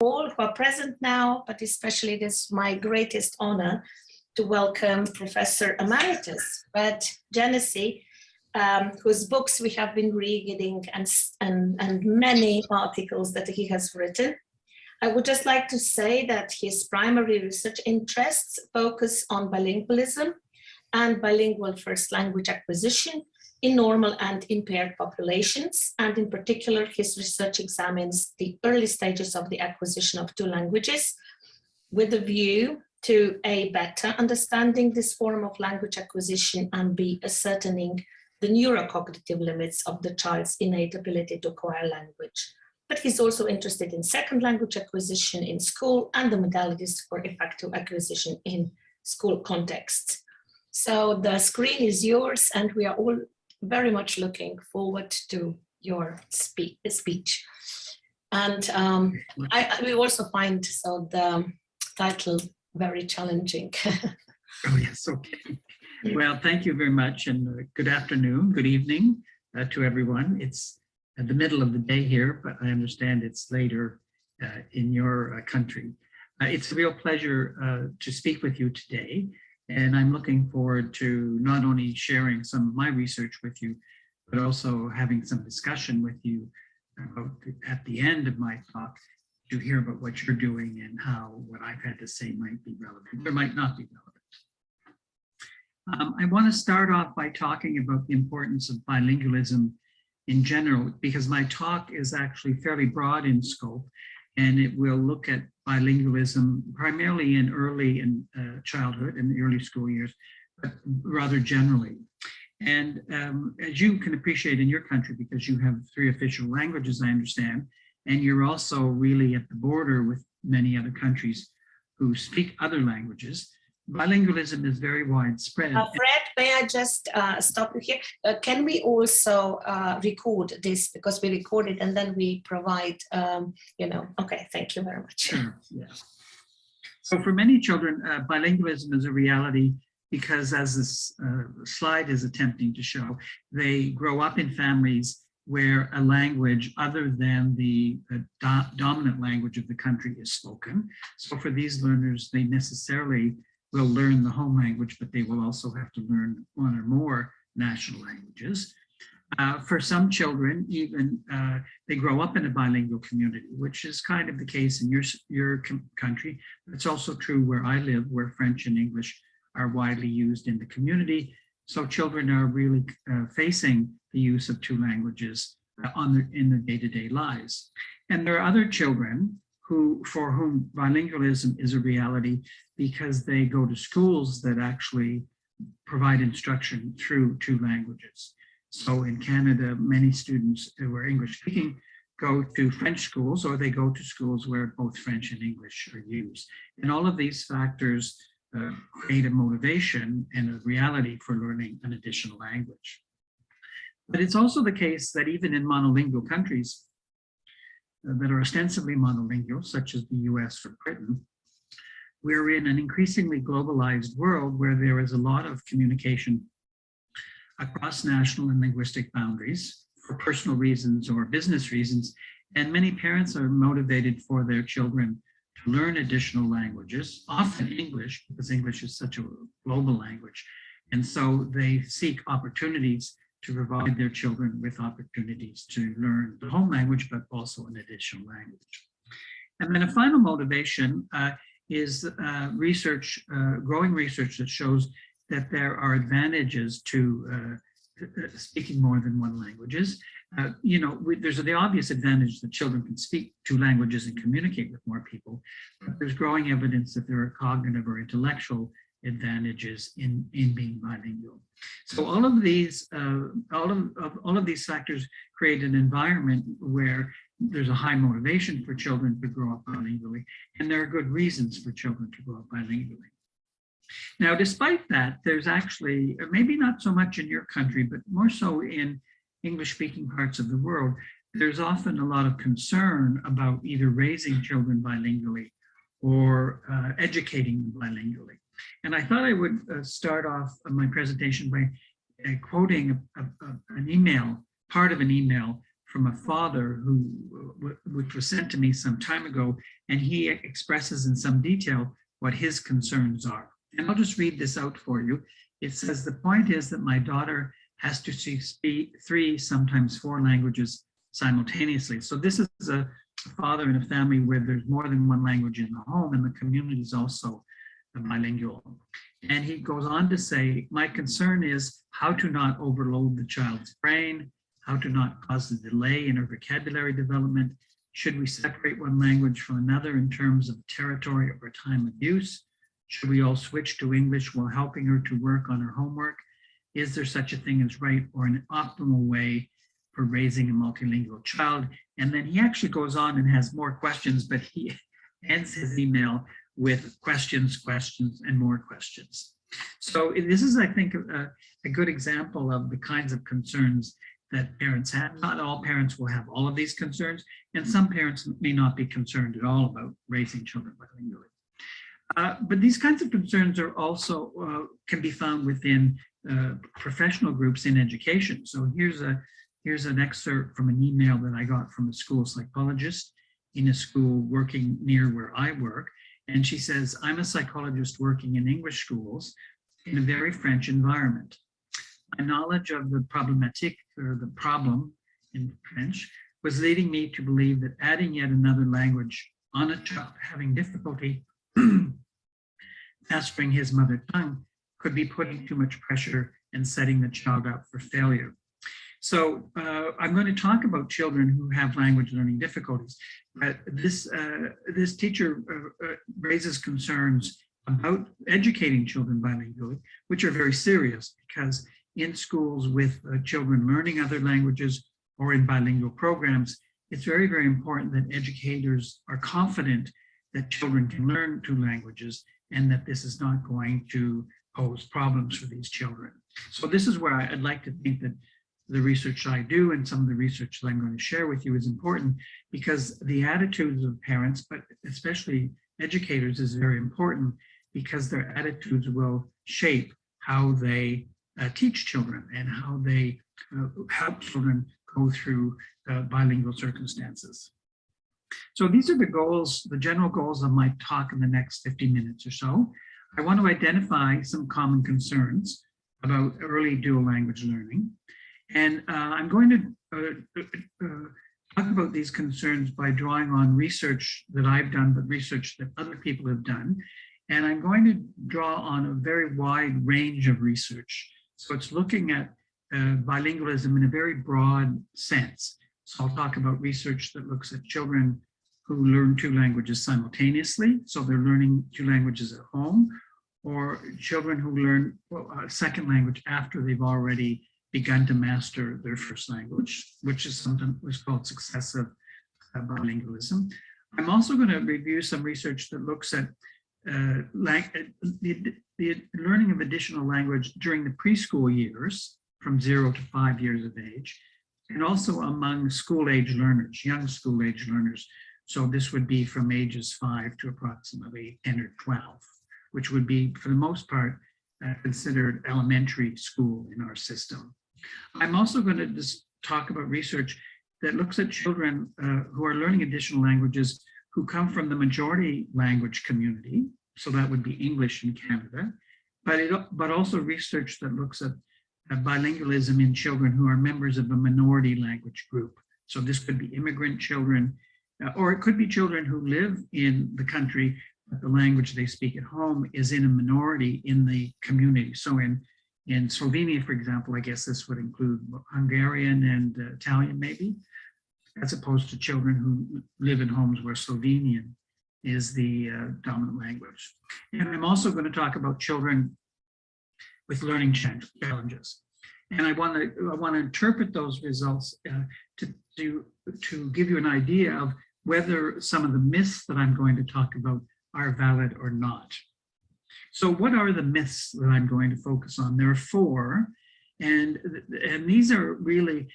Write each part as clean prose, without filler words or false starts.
all who are present now, but especially it is my greatest honor to welcome Professor Emeritus Freda Geneseeja, whose books we have been reading and many articles that he has written. I would just like to say that his primary research interests focus on bilingualism and bilingual first language acquisition in normal and impaired populations. And in particular, his research examines the early stages of the acquisition of two languages with a view to A, better understanding this form of language acquisition, and B, ascertaining the neurocognitive limits of the child's innate ability to acquire language. But he's also interested in second language acquisition in school and the modalities for effective acquisition in school contexts. So the screen is yours, and we are all very much looking forward to your speech. And we also find the title very challenging. Oh, yes, okay. Well, thank you very much, and good afternoon, good evening to everyone. It's the middle of the day here, but I understand it's later in your country. It's a real pleasure to speak with you today, and I'm looking forward to not only sharing some of my research with you, but also having some discussion with you about, at the end of my talk, to hear about what you're doing and how what I've had to say might be relevant or might not be relevant. I want to start off by talking about the importance of bilingualism in general, because my talk is actually fairly broad in scope, and it will look at bilingualism primarily in early childhood and the early school years, but rather generally. And as you can appreciate in your country, because you have 3 official languages, I understand, and you're also really at the border with many other countries who speak other languages, bilingualism is very widespread. Fred, may I just stop you here? Can we also record this, because we record it and then we provide, okay, thank you very much. Sure, yeah. So for many children, bilingualism is a reality because, as this slide is attempting to show, they grow up in families where a language other than the dominant language of the country is spoken. So for these learners, they necessarily will learn the home language, but they will also have to learn 1 or more national languages. For some children, even they grow up in a bilingual community, which is kind of the case in your country. It's also true where I live, where French and English are widely used in the community. So children are really facing the use of 2 languages in their day-to-day lives. And there are other children for whom bilingualism is a reality because they go to schools that actually provide instruction through 2 languages. So in Canada, many students who are English speaking go to French schools, or they go to schools where both French and English are used. And all of these factors create a motivation and a reality for learning an additional language. But it's also the case that even in monolingual countries that are ostensibly monolingual, such as the US or Britain, we're in an increasingly globalized world where there is a lot of communication across national and linguistic boundaries for personal reasons or business reasons. And many parents are motivated for their children to learn additional languages, often English, because English is such a global language. And so they seek opportunities to provide their children with opportunities to learn the home language, but also an additional language. And then a final motivation is research, growing research that shows that there are advantages to speaking more than 1 languages. There's the obvious advantage that children can speak 2 languages and communicate with more people, but there's growing evidence that there are cognitive or intellectual advantages in being bilingual. So all of these factors create an environment where there's a high motivation for children to grow up bilingually, and there are good reasons for children to grow up bilingually. Now, despite that, there's actually, maybe not so much in your country, but more so in English-speaking parts of the world, there's often a lot of concern about either raising children bilingually or educating them bilingually. And I thought I would start off my presentation by quoting an email, part of an email from a father which was sent to me some time ago, and he expresses in some detail what his concerns are. And I'll just read this out for you. It says, the point is that my daughter has to speak 3, sometimes 4 languages simultaneously. So this is a father in a family where there's more than one language in the home, and the community is also bilingual. And he goes on to say, my concern is how to not overload the child's brain, how to not cause a delay in her vocabulary development. Should we separate one language from another in terms of territory or time of use? Should we all switch to English while helping her to work on her homework? Is there such a thing as right or an optimal way for raising a multilingual child? And then he actually goes on and has more questions, but he ends his email with questions, and more questions. So this is, I think, a good example of the kinds of concerns that parents have. Not all parents will have all of these concerns, and some parents may not be concerned at all about raising children bilingually. But these kinds of concerns are also can be found within professional groups in education. So here's an excerpt from an email that I got from a school psychologist in a school working near where I work. And she says, I'm a psychologist working in English schools in a very French environment. My knowledge of the problématique, or the problem in French, was leading me to believe that adding yet another language on a child having difficulty mastering his mother tongue could be putting too much pressure and setting the child up for failure. So I'm going to talk about children who have language learning difficulties, but this teacher raises concerns about educating children bilingually, which are very serious, because in schools with children learning other languages or in bilingual programs, it's very, very important that educators are confident that children can learn 2 languages and that this is not going to pose problems for these children. So this is where I'd like to think that the research I do and some of the research that I'm going to share with you is important, because the attitudes of parents, but especially educators, is very important, because their attitudes will shape how they teach children and how they help children go through bilingual circumstances. So these are the goals, the general goals of my talk in the next 50 minutes or so. I want to identify some common concerns about early dual language learning. And I'm going to talk about these concerns by drawing on research that I've done, but research that other people have done. And I'm going to draw on a very wide range of research. So it's looking at bilingualism in a very broad sense. So I'll talk about research that looks at children who learn 2 languages simultaneously. So they're learning 2 languages at home, or children who learn a second language after they've already begun to master their first language, which is sometimes called successive bilingualism. I'm also going to review some research that looks at the learning of additional language during the preschool years, from 0 to 5 years of age, and also among school-age learners, young school-age learners. So this would be from ages 5 to approximately 10 or 12, which would be, for the most part, considered elementary school in our system. I'm also going to just talk about research that looks at children who are learning additional languages who come from the majority language community. So that would be English in Canada, but also research that looks at bilingualism in children who are members of a minority language group. So this could be immigrant children, or it could be children who live in the country, but the language they speak at home is in a minority in the community. So in Slovenia, for example, I guess this would include Hungarian and Italian maybe, as opposed to children who live in homes where Slovenian is the dominant language. And I'm also going to talk about children with learning challenges. And I want to interpret those results to give you an idea of whether some of the myths that I'm going to talk about are valid or not. So what are the myths that I'm going to focus on? There are 4, and these are really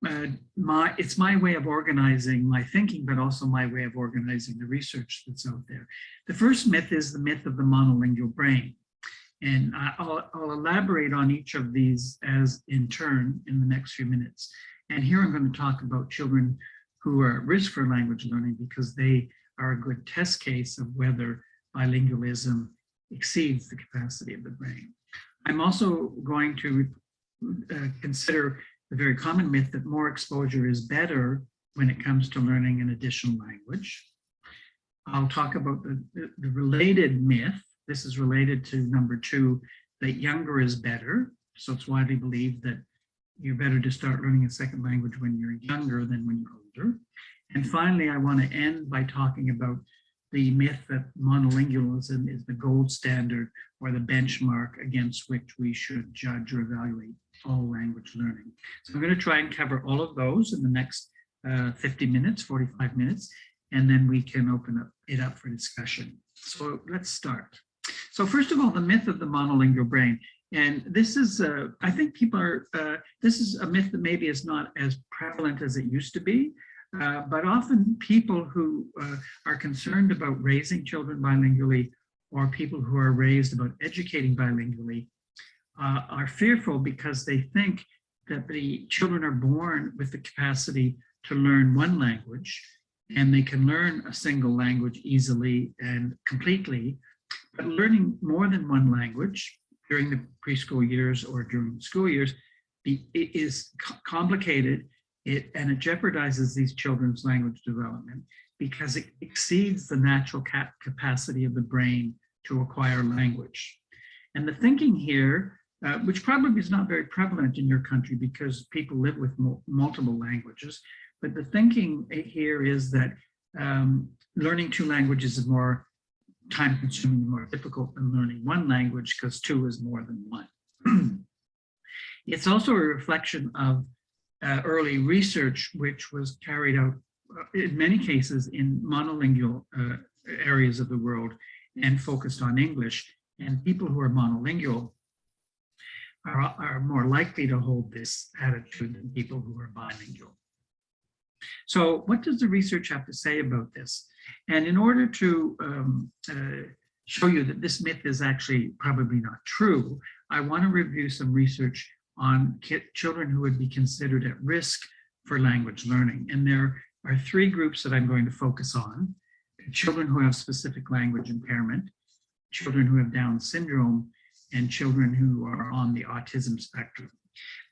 it's my way of organizing my thinking, but also my way of organizing the research that's out there. The first myth is the myth of the monolingual brain. And I'll elaborate on each of these as in turn in the next few minutes. And here I'm going to talk about children who are at risk for language learning because they are a good test case of whether bilingualism exceeds the capacity of the brain. I'm also going to consider the very common myth that more exposure is better when it comes to learning an additional language. I'll talk about the related myth. This is related to number 2, that younger is better. So it's widely believed that you're better to start learning a second language when you're younger than when you're older. And finally, I want to end by talking about the myth that monolingualism is the gold standard or the benchmark against which we should judge or evaluate all language learning. So I'm going to try and cover all of those in the next 50 minutes, 45 minutes, and then we can open it up for discussion. So let's start. So first of all, the myth of the monolingual brain. And this is, I think people are, this is a myth that maybe is not as prevalent as it used to be. But often people who are concerned about raising children bilingually or people who are raised about educating bilingually are fearful because they think that the children are born with the capacity to learn one language and they can learn a single language easily and completely, but learning more than one language during the preschool years or during the school years is complicated. And it jeopardizes these children's language development because it exceeds the natural capacity of the brain to acquire language. And the thinking here, which probably is not very prevalent in your country because people live with multiple languages, but the thinking here is that learning 2 languages is more time-consuming, more difficult than learning 1 language because 2 is more than 1. It's also a reflection of early research, which was carried out in many cases in monolingual areas of the world and focused on English. And people who are monolingual are more likely to hold this attitude than people who are bilingual. So what does the research have to say about this? And in order to show you that this myth is actually probably not true, I want to review some research on children who would be considered at risk for language learning. And there are 3 groups that I'm going to focus on: children who have specific language impairment, children who have Down syndrome, and children who are on the autism spectrum.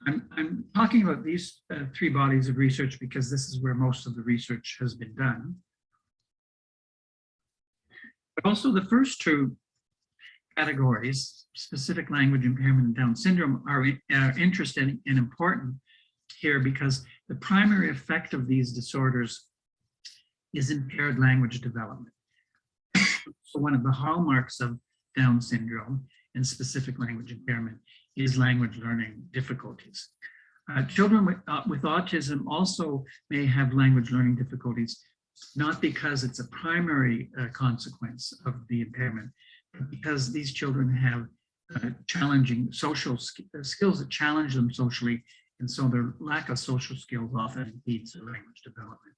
I'm talking about these 3 bodies of research because this is where most of the research has been done. But also the first 2 categories, specific language impairment and Down syndrome, are interesting and important here because the primary effect of these disorders is impaired language development. So one of the hallmarks of Down syndrome and specific language impairment is language learning difficulties. Children with autism also may have language learning difficulties, not because it's a primary consequence of the impairment, but because these children have challenging social skills that challenge them socially, and so their lack of social skills often impedes their language development.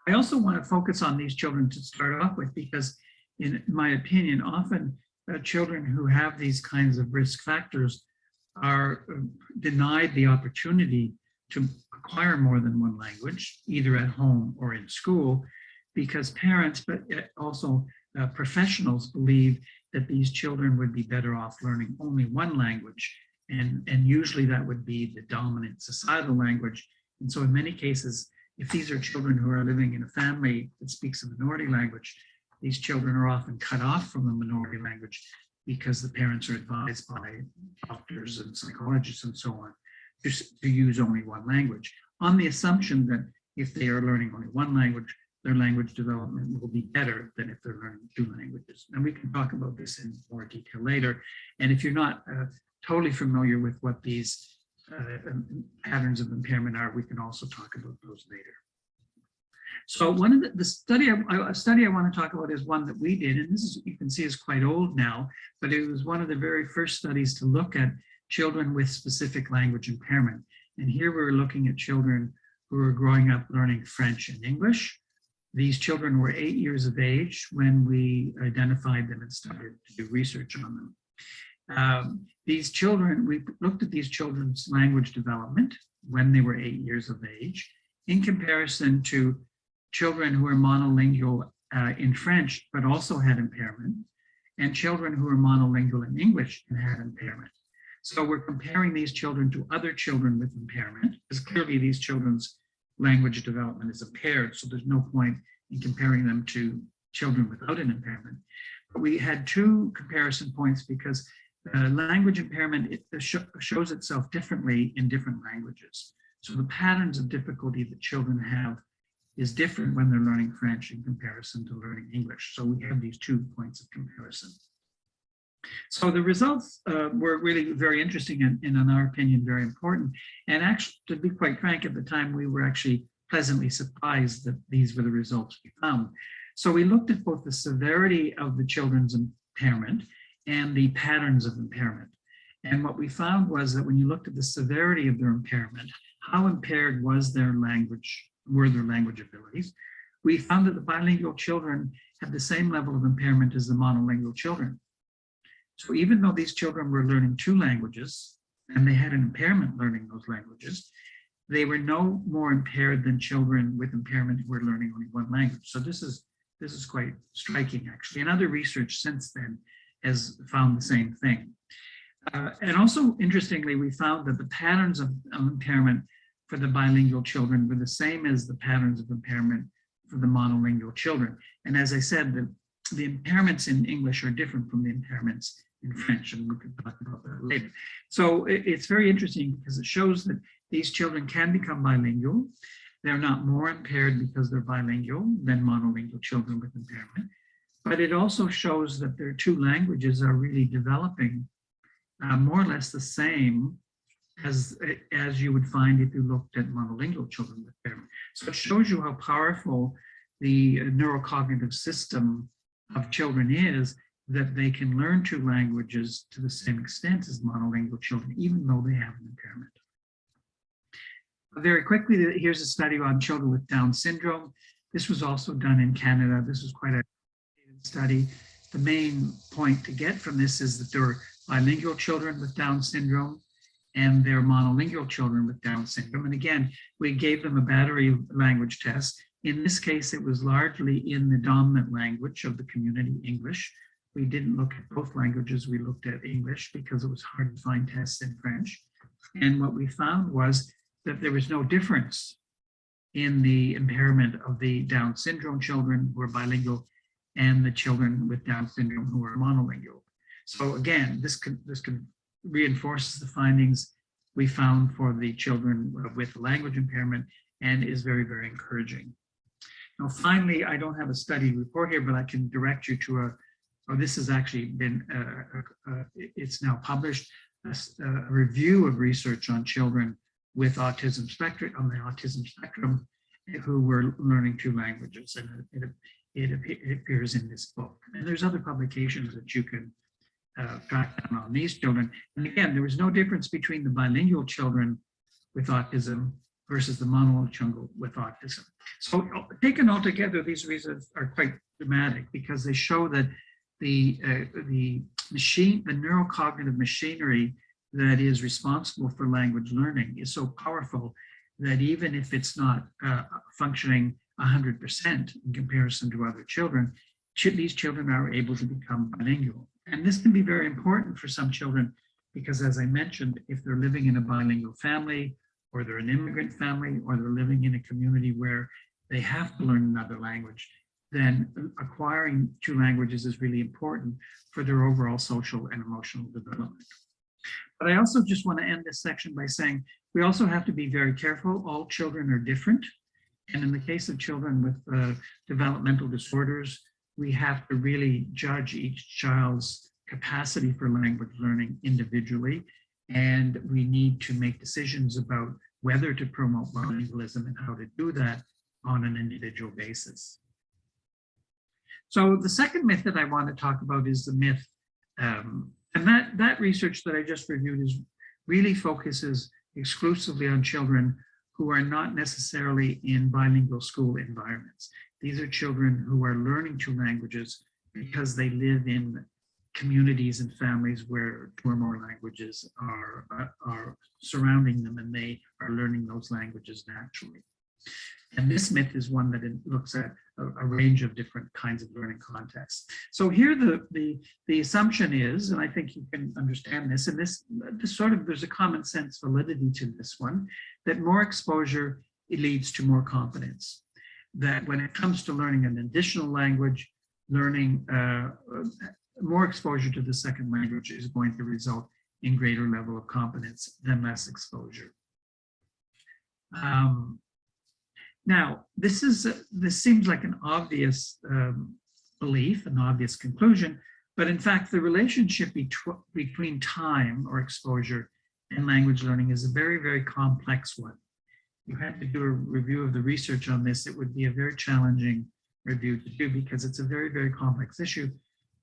I also want to focus on these children to start off with because, in my opinion, often children who have these kinds of risk factors are denied the opportunity to acquire more than 1 language, either at home or in school, because parents, but also professionals believe that these children would be better off learning only 1 language. And usually that would be the dominant societal language. And so in many cases, if these are children who are living in a family that speaks a minority language, these children are often cut off from the minority language because the parents are advised by doctors and psychologists and so on to use only 1 language, on the assumption that if they are learning only 1 language, their language development will be better than if they're learning 2 languages. And we can talk about this in more detail later. And if you're not totally familiar with what these patterns of impairment are, we can also talk about those later. So one of the study I want to talk about is one that we did, and this is, you can see, is quite old now, but it was one of the very first studies to look at children with specific language impairment. And here we're looking at children who are growing up learning French and English. These children were 8 years of age when we identified them and started to do research on them. These children, we looked at these children's language development when they were 8 years of age in comparison to children who are monolingual in French, but also had impairment, and children who are monolingual in English and had impairment. So we're comparing these children to other children with impairment, because clearly these children's language development is impaired, so there's no point in comparing them to children without an impairment. But we had two comparison points because language impairment shows itself differently in different languages. So the patterns of difficulty that children have is different when they're learning French in comparison to learning English. So we have these 2 points of comparison. So the results were really very interesting and in our opinion, very important. And actually, to be quite frank, at the time, we were actually pleasantly surprised that these were the results we found. So we looked at both the severity of the children's impairment and the patterns of impairment. And what we found was that when you looked at the severity of their impairment, how impaired were their language abilities, we found that the bilingual children had the same level of impairment as the monolingual children. So even though these children were learning 2 languages and they had an impairment learning those languages, they were no more impaired than children with impairment who were learning only 1 language. So this is quite striking, actually. And other research since then has found the same thing. And also, interestingly, we found that the patterns of impairment for the bilingual children were the same as the patterns of impairment for the monolingual children. And as I said, the impairments in English are different from the impairments in French, and we can talk about that later. So it's very interesting because it shows that these children can become bilingual. They're not more impaired because they're bilingual than monolingual children with impairment. But it also shows that their 2 languages are really developing more or less the same as you would find if you looked at monolingual children with impairment. So it shows you how powerful the neurocognitive system of children is, that they can learn 2 languages to the same extent as monolingual children, even though they have an impairment. Very quickly, here's a study on children with Down syndrome. This was also done in Canada. This was quite a study. The main point to get from this is that there are bilingual children with Down syndrome and there are monolingual children with Down syndrome. And again, we gave them a battery of language tests. In this case, it was largely in the dominant language of the community, English. We didn't look at both languages. We looked at English because it was hard to find tests in French. And what we found was that there was no difference in the impairment of the Down syndrome children who are bilingual and the children with Down syndrome who are monolingual. So again, this reinforces the findings we found for the children with language impairment and is very, very encouraging. Now, finally, I don't have a study report here, but I can direct you to this has actually been, it's now published, a review of research on children with autism spectrum, on the autism spectrum, who were learning 2 languages, and it appears in this book. And there's other publications that you can track down on these children. And again, there was no difference between the bilingual children with autism versus the monolingual children with autism. So taken all together, these results are quite dramatic because they show that the neurocognitive machinery that is responsible for language learning is so powerful that even if it's not functioning 100% in comparison to other children, these children are able to become bilingual. And this can be very important for some children because, as I mentioned, if they're living in a bilingual family, or they're an immigrant family, or they're living in a community where they have to learn another language, then acquiring 2 languages is really important for their overall social and emotional development. But I also just want to end this section by saying we also have to be very careful. All children are different. And in the case of children with developmental disorders, we have to really judge each child's capacity for language learning individually. And we need to make decisions about whether to promote bilingualism and how to do that on an individual basis. So the second myth that I want to talk about is the myth, and that research that I just reviewed really focuses exclusively on children who are not necessarily in bilingual school environments. These are children who are learning 2 languages because they live in communities and families where two or more languages are surrounding them and they are learning those languages naturally. And this myth is one that looks at a range of different kinds of learning contexts. So here the assumption is, and I think you can understand this, and this sort of, there's a common sense validity to this one, that more exposure, it leads to more competence. That when it comes to learning an additional language, learning more exposure to the second language is going to result in greater level of competence than less exposure. Now, this seems like an obvious belief, an obvious conclusion, but in fact, the relationship between time or exposure and language learning is a very, very complex one. You had to do a review of the research on this. It would be a very challenging review to do because it's a very, very complex issue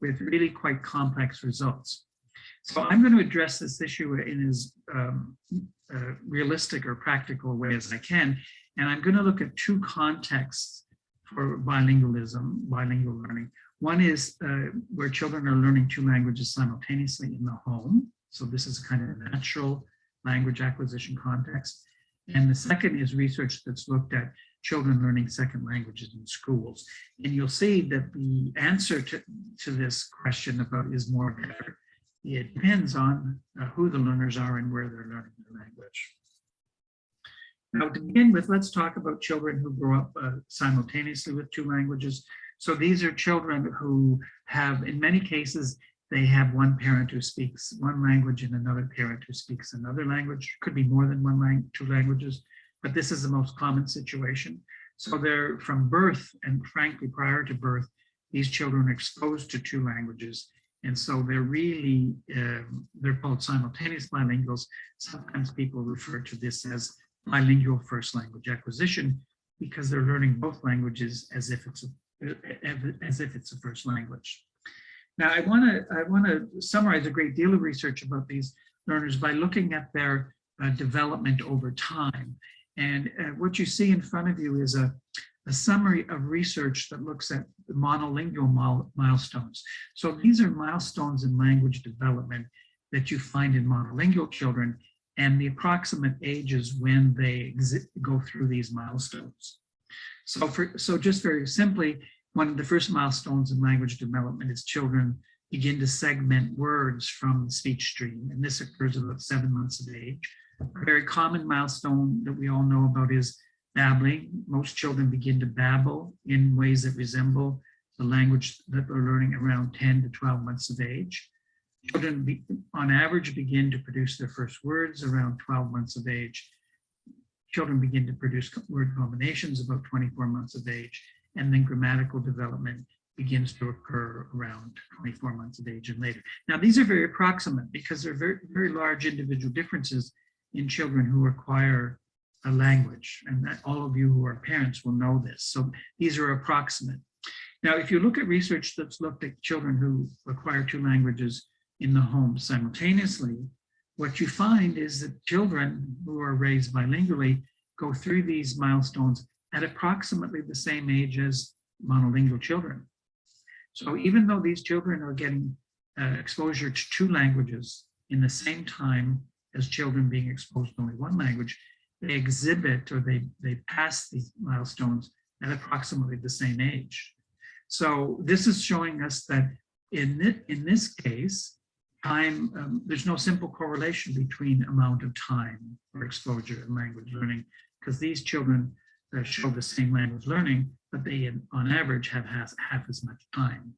with really quite complex results. So I'm going to address this issue in as realistic or practical way as I can. And I'm going to look at two contexts for bilingualism, bilingual learning. One is where children are learning two languages simultaneously in the home. So this is kind of a natural language acquisition context. And the second is research that's looked at children learning second languages in schools. And you'll see that the answer to this question about is more or better, it depends on who the learners are and where they're learning their language. Now, to begin with, let's talk about children who grow up simultaneously with two languages. So these are children who have, in many cases, they have one parent who speaks one language and another parent who speaks another language. Could be more than two languages, but this is the most common situation. So they're from birth, and frankly, prior to birth, these children are exposed to two languages. And so they're really, they're called simultaneous bilinguals. Sometimes people refer to this as bilingual first language acquisition because they're learning both languages as if it's a first language. Now, I want to summarize a great deal of research about these learners by looking at their development over time. And what you see in front of you is a summary of research that looks at the monolingual milestones. So these are milestones in language development that you find in monolingual children and the approximate ages when they go through these milestones. So just very simply, one of the first milestones in language development is children begin to segment words from the speech stream, and this occurs at about 7 months of age. A very common milestone that we all know about is babbling. Most children begin to babble in ways that resemble the language that they're learning around 10 to 12 months of age. Children, on average, begin to produce their first words around 12 months of age. Children begin to produce word combinations about 24 months of age, and then grammatical development begins to occur around 24 months of age and later. Now, these are very approximate because there are very, very large individual differences in children who acquire a language, and that all of you who are parents will know this. So these are approximate. Now, if you look at research that's looked at children who acquire two languages in the home simultaneously, what you find is that children who are raised bilingually go through these milestones at approximately the same age as monolingual children. So even though these children are getting exposure to two languages in the same time as children being exposed to only one language, they exhibit or they pass these milestones at approximately the same age. So this is showing us that in this case, time, there's no simple correlation between amount of time for exposure and language learning, because these children show the same language learning, but they on average have half as much time.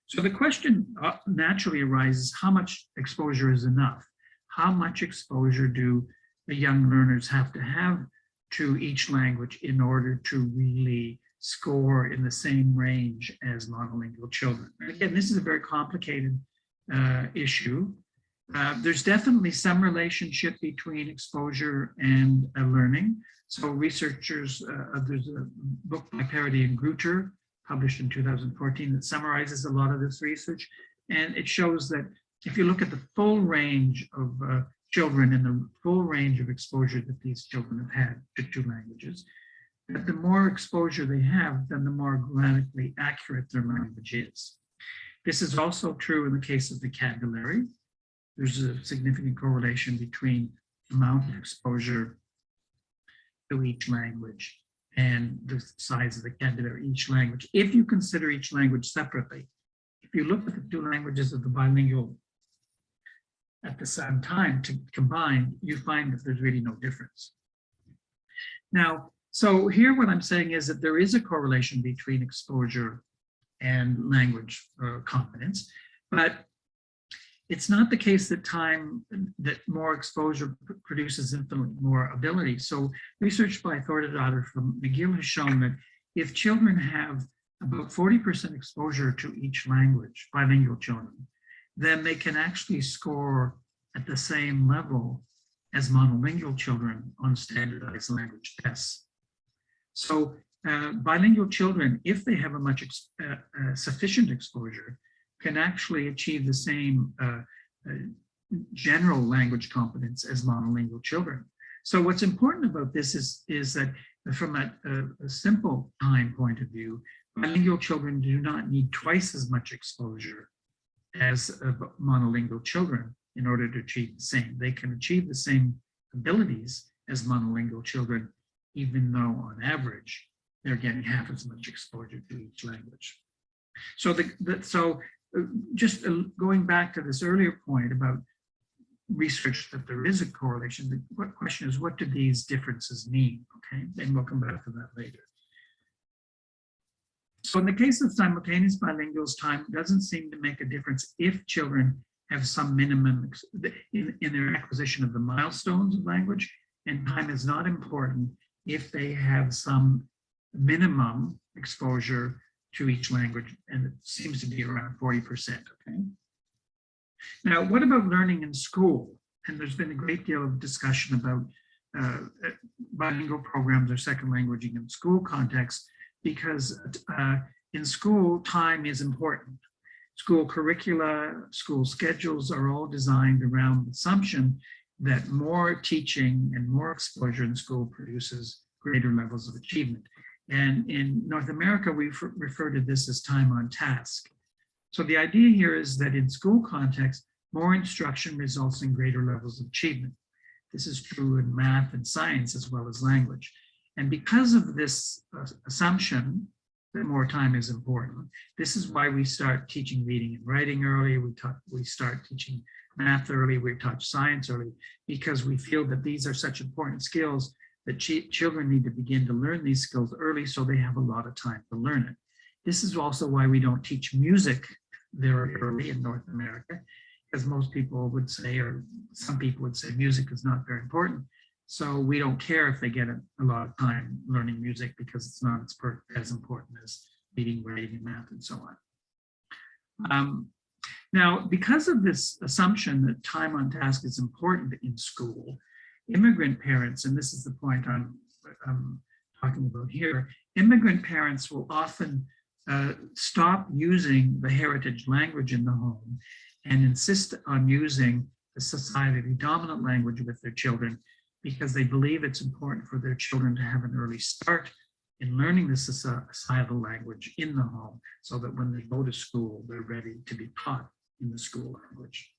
So the question naturally arises, how much exposure is enough? How much exposure do the young learners have to each language in order to really score in the same range as monolingual children? And again, this is a very complicated issue. There's definitely some relationship between exposure and learning. So researchers, there's a book by Parody and Grutter, published in 2014, that summarizes a lot of this research. And it shows that if you look at the full range of children and the full range of exposure that these children have had to two languages, that the more exposure they have, then the more grammatically accurate their language is. This is also true in the case of vocabulary. There's a significant correlation between amount of exposure to each language and the size of the vocabulary each language. If you consider each language separately, if you look at the two languages of the bilingual at the same time to combine, you find that there's really no difference. Now, so here what I'm saying is that there is a correlation between exposure and language competence, but it's not the case that more exposure produces infinitely more ability. So research by Freda from McGill has shown that if children have about 40% exposure to each language, bilingual children, then they can actually score at the same level as monolingual children on standardized language tests. So bilingual children, if they have a sufficient exposure, can actually achieve the same general language competence as monolingual children. So what's important about this is that from a simple time point of view, bilingual children do not need twice as much exposure as monolingual children in order to achieve the same. They can achieve the same abilities as monolingual children, even though on average, they're getting half as much exposure to each language. So just going back to this earlier point about research that there is a correlation, the question is, what do these differences mean? Okay, and we'll come back to that later. So in the case of simultaneous bilinguals, time doesn't seem to make a difference if children have some minimum in their acquisition of the milestones of language, and time is not important if they have some minimum exposure to each language, and it seems to be around 40%, okay? Now, what about learning in school? And there's been a great deal of discussion about bilingual programs or second languaging in school context, because in school, time is important. School curricula, school schedules are all designed around the assumption that more teaching and more exposure in school produces greater levels of achievement. And in North America, we refer to this as time on task. So the idea here is that in school context, more instruction results in greater levels of achievement. This is true in math and science as well as language. And because of this assumption that more time is important, this is why we start teaching reading and writing early. We start teaching math early. We touch science early, because we feel that these are such important skills that children need to begin to learn these skills early so they have a lot of time to learn it. This is also why we don't teach music very early in North America, because most people would say, or some people would say, music is not very important. So we don't care if they get a lot of time learning music, because it's not as important as reading, writing, and math, and so on. Now, because of this assumption that time on task is important in school, immigrant parents, and this is the point I'm talking about here, immigrant parents will often stop using the heritage language in the home and insist on using the societally dominant language with their children, because they believe it's important for their children to have an early start in learning the societal language in the home, so that when they go to school, they're ready to be taught in the school language.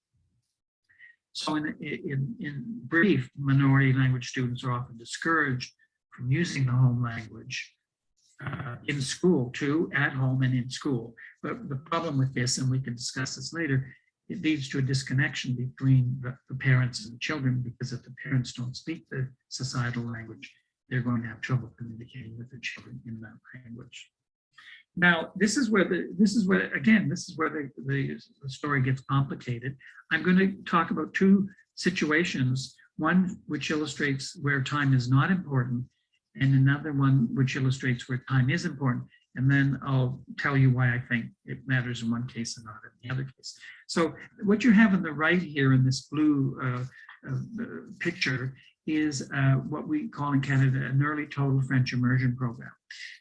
So in brief, minority language students are often discouraged from using the home language in school too, at home and in school. But the problem with this, and we can discuss this later, it leads to a disconnection between the parents and the children, because if the parents don't speak the societal language, they're going to have trouble communicating with their children in that language. Now, this is where the story gets complicated. I'm going to talk about two situations, one which illustrates where time is not important, and another one which illustrates where time is important. And then I'll tell you why I think it matters in one case and not in the other case. So what you have on the right here in this blue picture is what we call in Canada an early total French immersion program.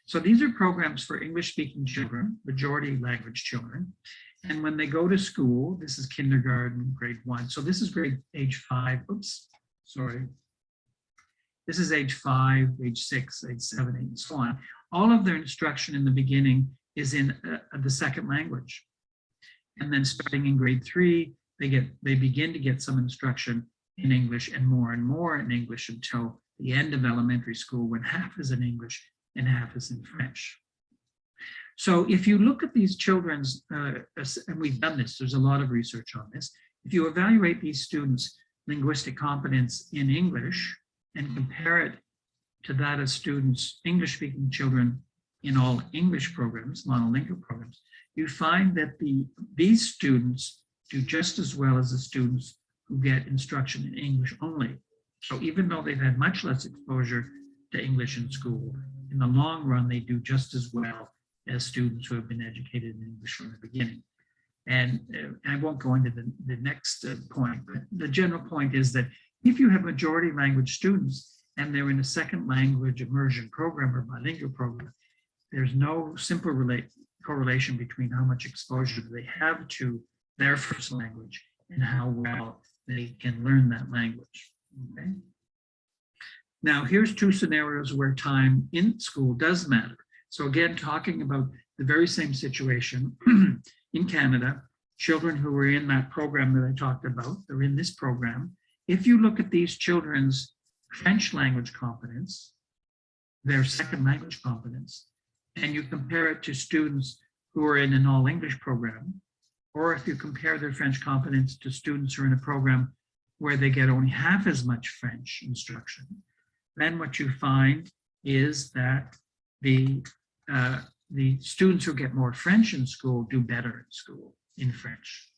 So these are programs for English-speaking children, majority language children. And when they go to school, this is kindergarten, grade 1. So this is age 5. Oops, sorry. This is age 5, age 6, age 7, 8, and so on. All of their instruction in the beginning is in the second language. And then starting in grade 3, they begin to get some instruction in English and more in English until the end of elementary school, when half is in English and half is in French. So if you look at these children's, and we've done this, there's a lot of research on this. If you evaluate these students' linguistic competence in English and compare it to that of students, English-speaking children in all English programs, monolingual programs, you find that these students do just as well as the students who get instruction in English only. So even though they've had much less exposure to English in school, in the long run, they do just as well as students who have been educated in English from the beginning. And I won't go into the next point, but the general point is that if you have majority language students and they're in a second language immersion program or bilingual program, there's no simple correlation between how much exposure they have to their first language and how well they can learn that language. Okay. Now, here's 2 scenarios where time in school does matter. So again, talking about the very same situation in Canada, children who were in that program that I talked about, they're in this program. If you look at these children's French language competence, their second language competence, and you compare it to students who are in an all English program, or if you compare their French competence to students who are in a program where they get only half as much French instruction, then what you find is that the students who get more French in school do better in school in French.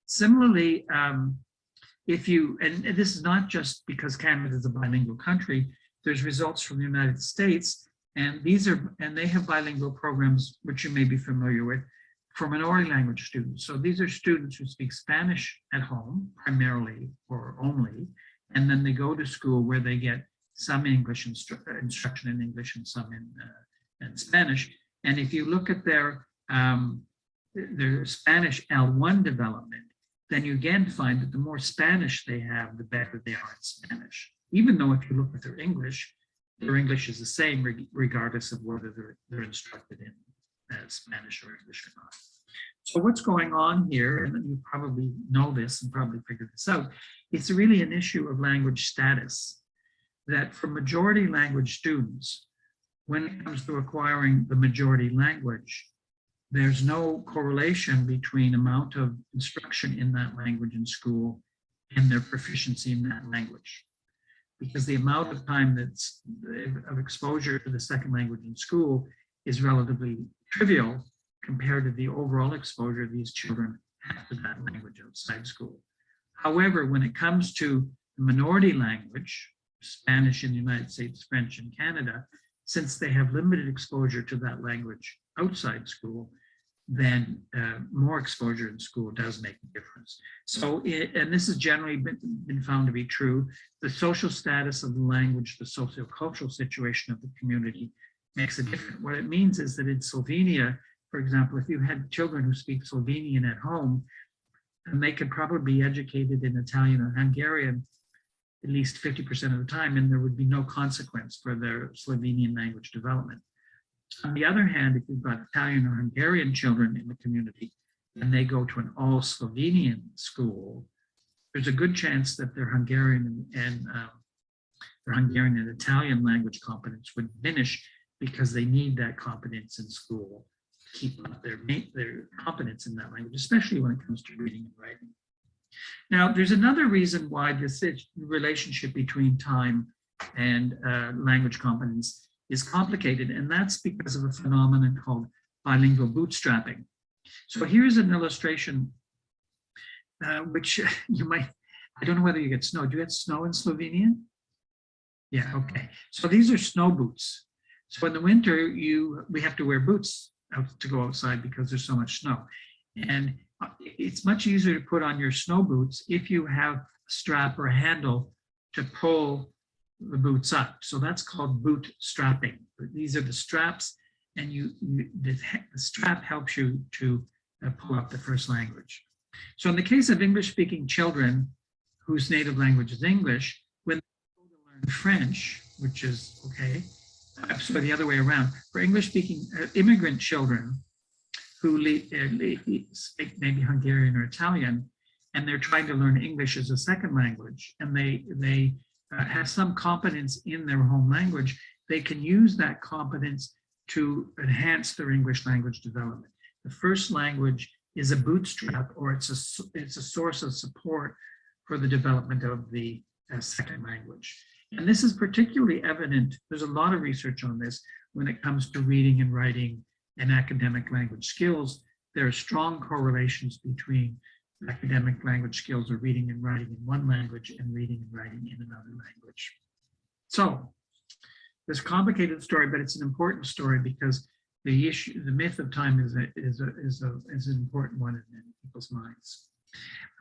Similarly, and this is not just because Canada is a bilingual country, there's results from the United States, and they have bilingual programs, which you may be familiar with, for minority language students. So these are students who speak Spanish at home, primarily or only, and then they go to school where they get some English instruction in English and some in Spanish. And if you look at their Spanish L1 development, then you again find that the more Spanish they have, the better they are in Spanish. Even though if you look at their English is the same regardless of whether they're instructed in Spanish or English or not. So what's going on here, and you probably know this and probably figured this out, it's really an issue of language status, that for majority language students, when it comes to acquiring the majority language, there's no correlation between amount of instruction in that language in school and their proficiency in that language. Because the amount of time of exposure to the second language in school is relatively trivial compared to the overall exposure these children have to that language outside school. However, when it comes to the minority language, Spanish in the United States, French in Canada, since they have limited exposure to that language outside school, then more exposure in school does make a difference. So, and this has generally been found to be true, the social status of the language, the sociocultural situation of the community makes a difference. What it means is that in Slovenia, for example, if you had children who speak Slovenian at home, and they could probably be educated in Italian or Hungarian at least 50% of the time, and there would be no consequence for their Slovenian language development. On the other hand, if you've got Italian or Hungarian children in the community and they go to an all Slovenian school, there's a good chance that their Hungarian and Italian language competence would diminish because they need that competence in school to keep up their competence in that language, especially when it comes to reading and writing. Now, there's another reason why this relationship between time and language competence is complicated, and that's because of a phenomenon called bilingual bootstrapping. So here's an illustration which you might, I don't know whether you get snow. Do you get snow in Slovenia? Yeah, okay. So these are snow boots. So in the winter, we have to wear boots to go outside because there's so much snow. And it's much easier to put on your snow boots if you have a strap or a handle to pull the boots up. So that's called bootstrapping. These are the straps, and the strap helps you to pull up the first language. So in the case of English-speaking children whose native language is English, when they go to learn French, which is okay, so the other way around, for English-speaking immigrant children who speak maybe Hungarian or Italian, and they're trying to learn English as a second language, and they have some competence in their home language, they can use that competence to enhance their English language development. The first language is a bootstrap, or it's a source of support for the development of the second language. And this is particularly evident, there's a lot of research on this when it comes to reading and writing and academic language skills. There are strong correlations between academic language skills or reading and writing in one language and reading and writing in another language. So this complicated story, but it's an important story because the myth of time is an important one in many people's minds.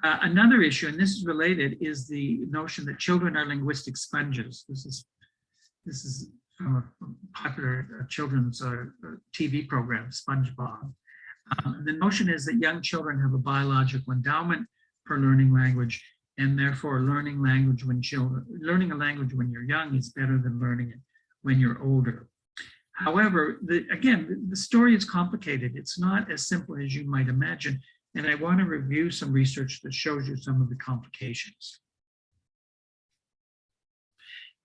Another issue, and this is related, is the notion that children are linguistic sponges. This is from a popular children's TV program, SpongeBob. The notion is that young children have a biological endowment for learning language, and therefore learning a language when you're young is better than learning it when you're older. However, again, the story is complicated. It's not as simple as you might imagine, and I want to review some research that shows you some of the complications.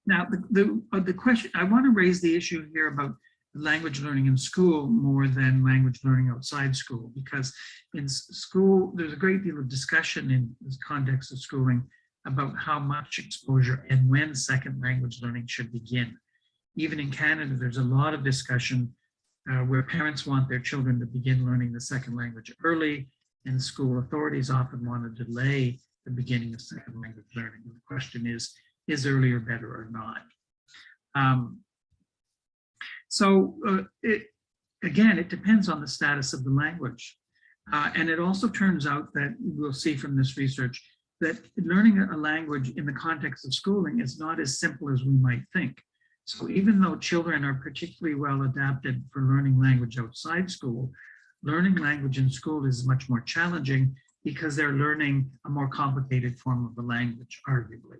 Now, the question, I want to raise the issue here about language learning in school more than language learning outside school, because in school, there's a great deal of discussion in the context of schooling about how much exposure and when second language learning should begin. Even in Canada, there's a lot of discussion where parents want their children to begin learning the second language early, and school authorities often want to delay the beginning of second language learning. And the question is earlier better or not? It depends on the status of the language. And it also turns out that we'll see from this research that learning a language in the context of schooling is not as simple as we might think. So even though children are particularly well adapted for learning language outside school, learning language in school is much more challenging because they're learning a more complicated form of the language, arguably.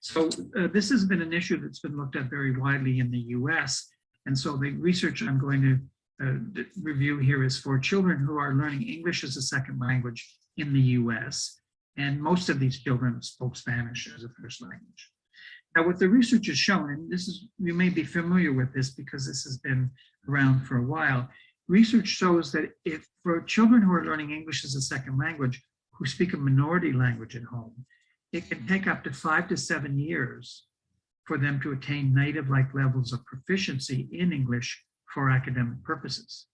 So this has been an issue that's been looked at very widely in the US. And so the research I'm going to review here is for children who are learning English as a second language in the US. And most of these children spoke Spanish as a first language. Now, what the research has shown, and this is, you may be familiar with this because this has been around for a while, research shows that if for children who are learning English as a second language, who speak a minority language at home, it can take up to 5 to 7 years for them to attain native-like levels of proficiency in English for academic purposes.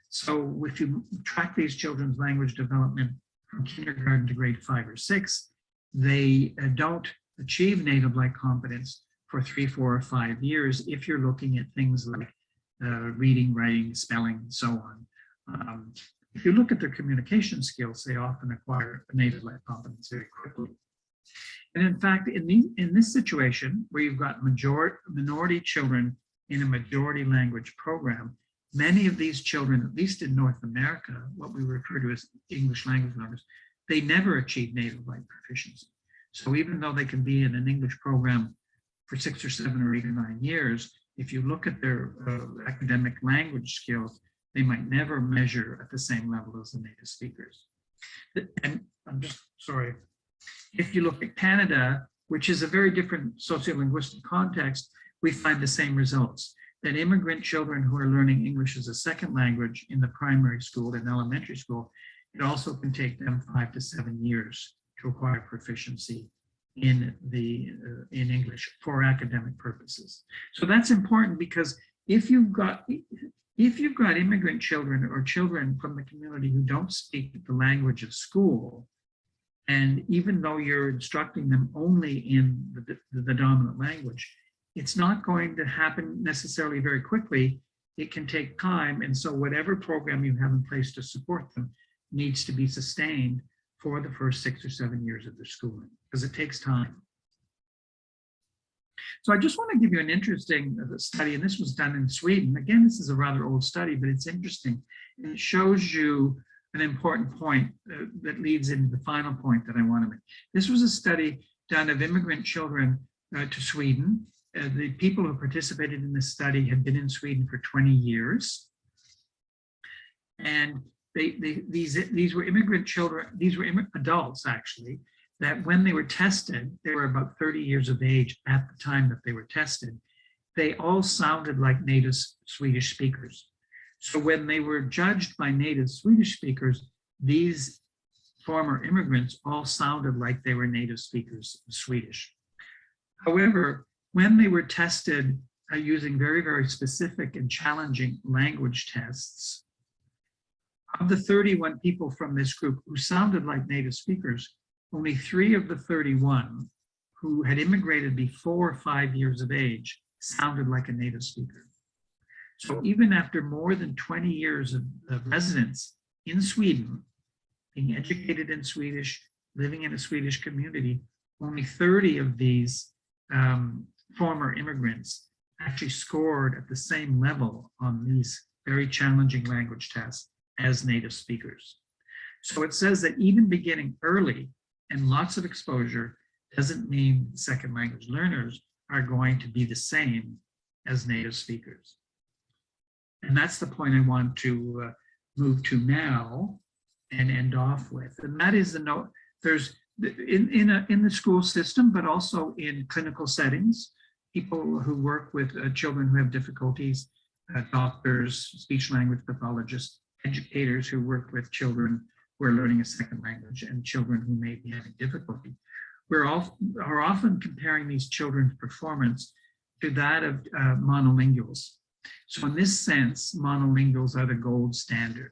So if you track these children's language development from kindergarten to grade 5 or 6, they don't achieve native-like competence for 3, 4, or 5 years if you're looking at things like reading, writing, spelling, and so on. If you look at their communication skills, they often acquire a native-like competence very quickly. And in fact, in this situation, where you've got minority children in a majority language program, many of these children, at least in North America, what we refer to as English language learners, they never achieve native-like proficiency. So even though they can be in an English program for 6 or 7 or 8 or 9 years, if you look at their academic language skills, they might never measure at the same level as the native speakers. And I'm just sorry. If you look at Canada, which is a very different sociolinguistic context, we find the same results, that immigrant children who are learning English as a second language in the primary school and elementary school, it also can take them 5 to 7 years to acquire proficiency in English for academic purposes. So that's important because if you've got immigrant children or children from the community who don't speak the language of school, and even though you're instructing them only in the dominant language, it's not going to happen necessarily very quickly. It can take time. And so whatever program you have in place to support them needs to be sustained for the first 6 or 7 years of their schooling, because it takes time. So I just want to give you an interesting study, and this was done in Sweden. Again, this is a rather old study, but it's interesting. And it shows you an important point that leads into the final point that I want to make. This was a study done of immigrant children to Sweden. The people who participated in this study had been in Sweden for 20 years. And these were immigrant children, these were adults actually, that when they were tested, they were about 30 years of age at the time that they were tested. They all sounded like native Swedish speakers. So when they were judged by native Swedish speakers, these former immigrants all sounded like they were native speakers of Swedish. However, when they were tested using very, very specific and challenging language tests, of the 31 people from this group who sounded like native speakers, only 3 of the 31 who had immigrated before 5 years of age sounded like a native speaker. So even after more than 20 years of residence in Sweden, being educated in Swedish, living in a Swedish community, only 30 of these former immigrants actually scored at the same level on these very challenging language tests as native speakers. So it says that even beginning early and lots of exposure doesn't mean second language learners are going to be the same as native speakers. And that's the point I want to move to now and end off with. And that is the note, there's in the school system, but also in clinical settings, people who work with children who have difficulties, doctors, speech language pathologists, educators who work with children who are learning a second language and children who may be having difficulty. Are often comparing these children's performance to that of monolinguals. So in this sense, monolinguals are the gold standard.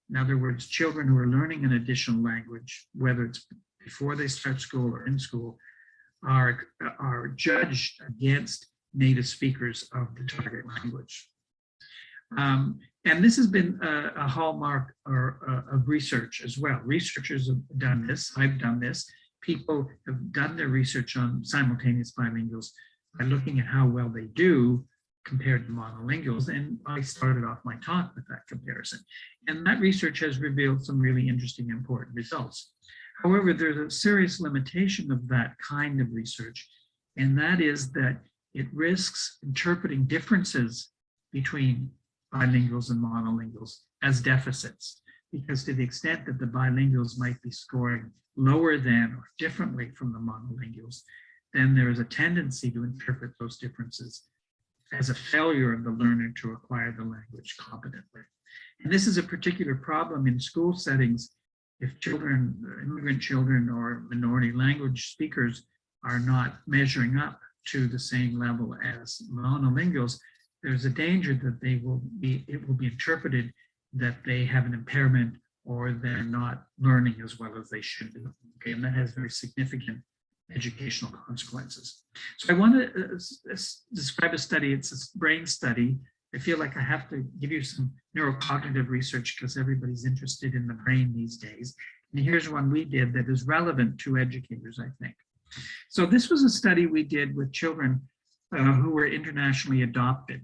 In other words, children who are learning an additional language, whether it's before they start school or in school, are judged against native speakers of the target language. And this has been a hallmark of research as well. Researchers have done this, I've done this. People have done their research on simultaneous bilinguals by looking at how well they do compared to monolinguals. And I started off my talk with that comparison. And that research has revealed some really interesting, important results. However, there's a serious limitation of that kind of research, and that is that it risks interpreting differences between bilinguals and monolinguals as deficits, because to the extent that the bilinguals might be scoring lower than or differently from the monolinguals, then there is a tendency to interpret those differences as a failure of the learner to acquire the language competently. And this is a particular problem in school settings. If children, immigrant children or minority language speakers are not measuring up to the same level as monolinguals, there's a danger that it will be interpreted that they have an impairment or they're not learning as well as they should be. Okay, and that has very significant educational consequences. So I want to describe a study. It's a brain study. I feel like I have to give you some neurocognitive research because everybody's interested in the brain these days. And here's one we did that is relevant to educators, I think. So this was a study we did with children who were internationally adopted.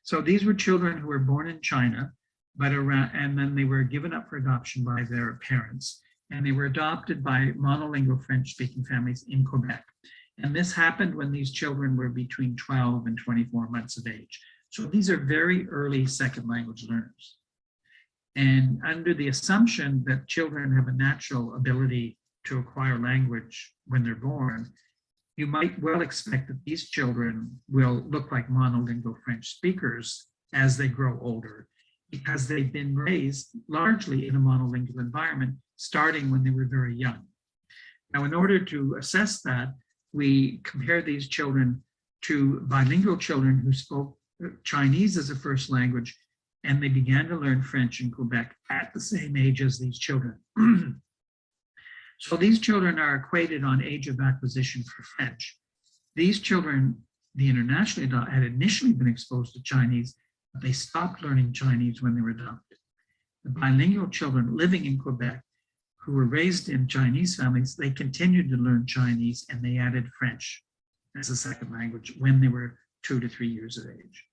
So these were children who were born in China, and then they were given up for adoption by their parents. And they were adopted by monolingual French-speaking families in Quebec. And this happened when these children were between 12 and 24 months of age. So these are very early second language learners. And under the assumption that children have a natural ability to acquire language when they're born, you might well expect that these children will look like monolingual French speakers as they grow older, because they've been raised largely in a monolingual environment, starting when they were very young. Now, in order to assess that, we compare these children to bilingual children who spoke Chinese as a first language, and they began to learn French in Quebec at the same age as these children. So these children are equated on age of acquisition for French. These children, the internationally adopted, had initially been exposed to Chinese, but they stopped learning Chinese when they were adopted. The bilingual children living in Quebec who were raised in Chinese families, they continued to learn Chinese and they added French as a second language when they were 2 to 3 years of age.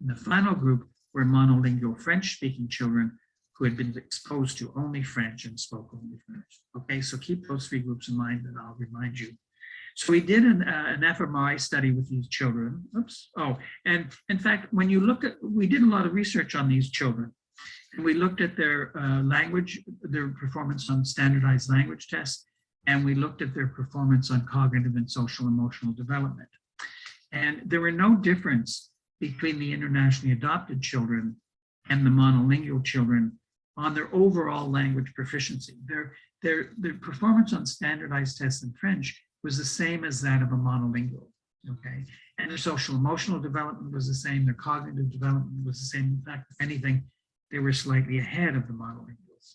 And the final group were monolingual French-speaking children who had been exposed to only French and spoke only French. Okay, so keep those 3 groups in mind and I'll remind you. So we did an fMRI study with these children. Oops. Oh, and in fact, when you look at, we did a lot of research on these children. And we looked at their language, their performance on standardized language tests, and we looked at their performance on cognitive and social emotional development. And there were no difference between the internationally adopted children and the monolingual children on their overall language proficiency. Their performance on standardized tests in French was the same as that of a monolingual, okay? And their social emotional development was the same, their cognitive development was the same. In fact, if anything, they were slightly ahead of the monolinguals.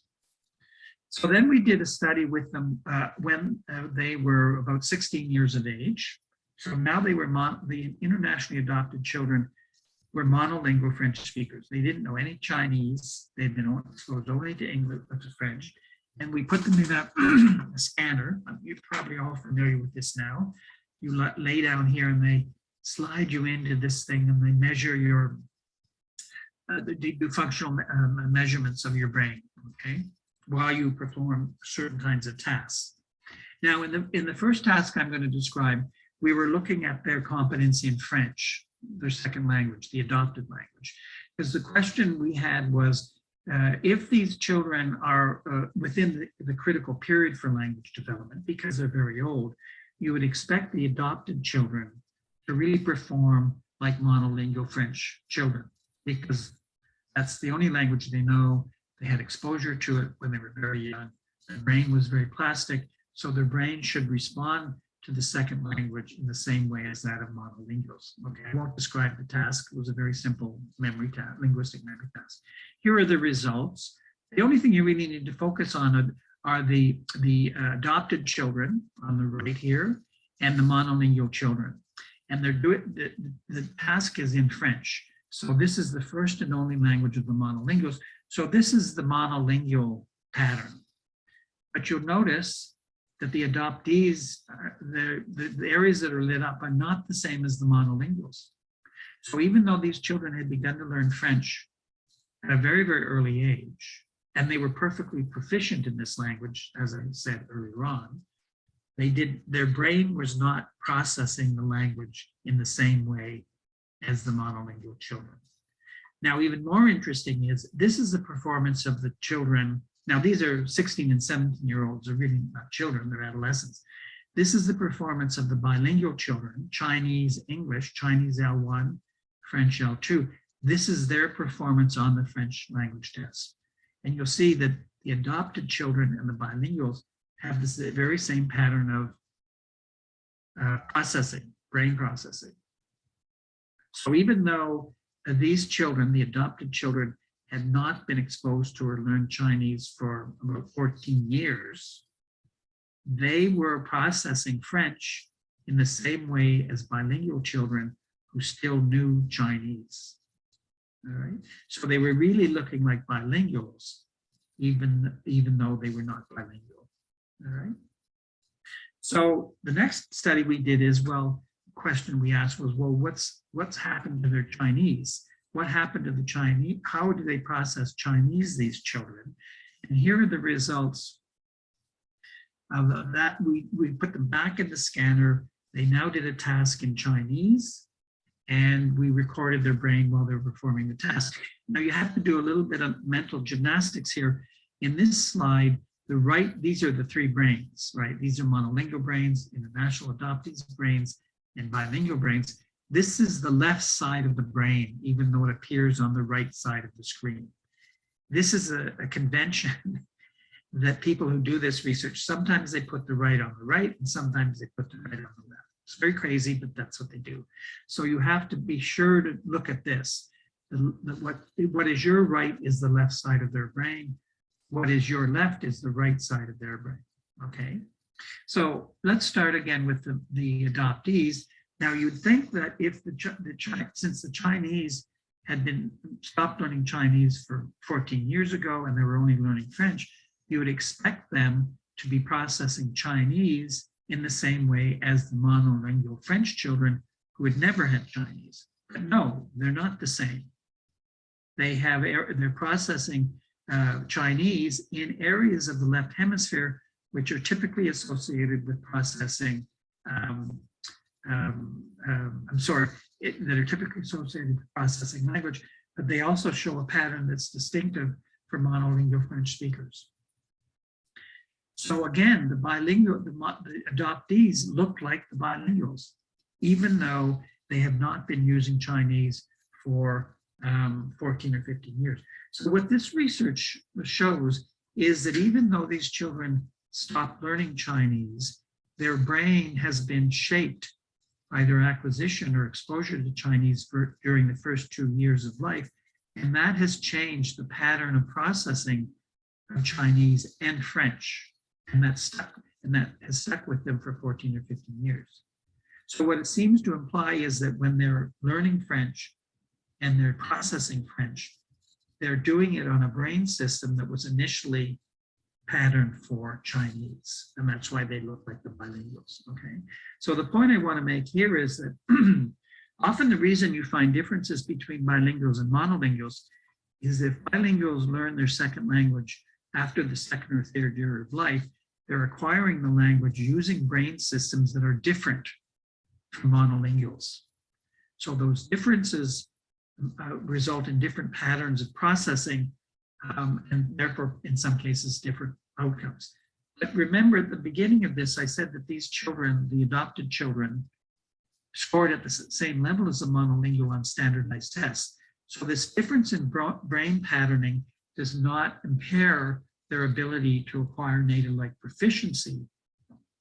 So then we did a study with them when they were about 16 years of age. So now they were, the internationally adopted children were monolingual French speakers. They didn't know any Chinese. They'd been exposed only to English, to French. And we put them in a scanner. You're probably all familiar with this now. You lay down here and they slide you into this thing and they measure your, they do functional measurements of your brain, okay, while you perform certain kinds of tasks. Now, in the first task I'm going to describe, we were looking at their competency in French, their second language, the adopted language. Because the question we had was, if these children are within the critical period for language development, because they're very old, you would expect the adopted children to really perform like monolingual French children, because that's the only language they know. They had exposure to it when they were very young. Their brain was very plastic, so their brain should respond to the second language in the same way as that of monolinguals. Okay, I won't describe the task. It was a very simple memory task, linguistic memory task. Here are the results. The only thing you really need to focus on are the adopted children on the right here and the monolingual children. And they're doing, the task is in French. So this is the first and only language of the monolinguals. So this is the monolingual pattern. But you'll notice that the adoptees, the areas that are lit up are not the same as the monolinguals. So even though these children had begun to learn French at a very, very early age, and they were perfectly proficient in this language, as I said earlier on, their brain was not processing the language in the same way as the monolingual children. Now, even more interesting is, this is the performance of the children. Now, these are 16 and 17-year-olds, are really not children, they're adolescents. This is the performance of the bilingual children, Chinese, English, Chinese L1, French L2. This is their performance on the French language test. And you'll see that the adopted children and the bilinguals have this very same pattern of processing, brain processing. So even though these children, the adopted children, had not been exposed to or learned Chinese for about 14 years, they were processing French in the same way as bilingual children who still knew Chinese. All right, so they were really looking like bilinguals, even though they were not bilingual. All right. So the next study we did is, well, the question we asked was, well, what's happened to their Chinese? What happened to the Chinese? How do they process Chinese, these children? And here are the results of that. We put them back in the scanner. They now did a task in Chinese, and we recorded their brain while they were performing the task. Now you have to do a little bit of mental gymnastics here. In this slide, these are the three brains, right? These are monolingual brains, international adoptees brains, and bilingual brains. This is the left side of the brain, even though it appears on the right side of the screen. This is a convention that people who do this research, sometimes they put the right on the right, and sometimes they put the right on the left. It's very crazy, but that's what they do. So you have to be sure to look at this. What is your right is the left side of their brain. What is your left is the right side of their brain, okay? So let's start again with the adoptees. Now you'd think that if since the Chinese had been stopped learning Chinese for 14 years ago and they were only learning French, you would expect them to be processing Chinese in the same way as the monolingual French children who had never had Chinese. But no, they're not the same. They're processing Chinese in areas of the left hemisphere, which are typically associated with processing, that are typically associated with processing language, but they also show a pattern that's distinctive for monolingual French speakers. So again, the adoptees look like the bilinguals, even though they have not been using Chinese for 14 or 15 years. So what this research shows is that even though these children stop learning Chinese, their brain has been shaped by their acquisition or exposure to Chinese during the first 2 years of life. And that has changed the pattern of processing of Chinese and French. And that has stuck with them for 14 or 15 years. So what it seems to imply is that when they're learning French and they're processing French, they're doing it on a brain system that was initially patterned for Chinese. And that's why they look like the bilinguals, okay? So the point I want to make here is that often the reason you find differences between bilinguals and monolinguals is if bilinguals learn their second language after the second or third year of life, they're acquiring the language using brain systems that are different from monolinguals. So those differences result in different patterns of processing and therefore, in some cases, different outcomes. But remember, at the beginning of this, I said that these children, the adopted children, scored at the same level as the monolingual on standardized tests. So this difference in brain patterning does not impair their ability to acquire native-like proficiency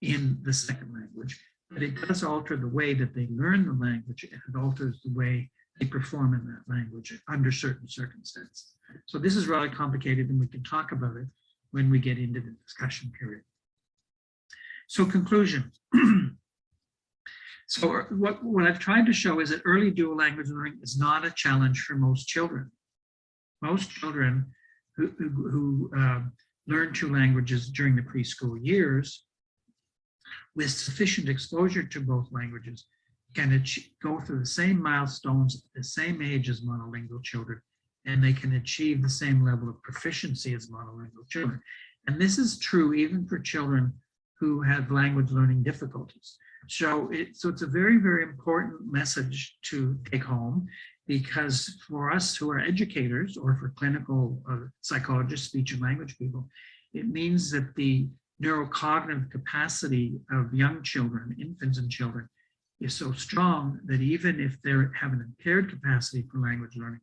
in the second language, but it does alter the way that they learn the language, and it alters the way they perform in that language under certain circumstances. So this is rather complicated, and we can talk about it when we get into the discussion period. So conclusion. So what I've tried to show is that early dual language learning is not a challenge for most children. Most children who learn two languages during the preschool years with sufficient exposure to both languages can go through the same milestones at the same age as monolingual children, and they can achieve the same level of proficiency as monolingual children. And this is true even for children who have language learning difficulties. So it's a very, very important message to take home, because for us who are educators or for clinical psychologists, speech and language people, it means that the neurocognitive capacity of young children, infants and children, is so strong that even if they have an impaired capacity for language learning,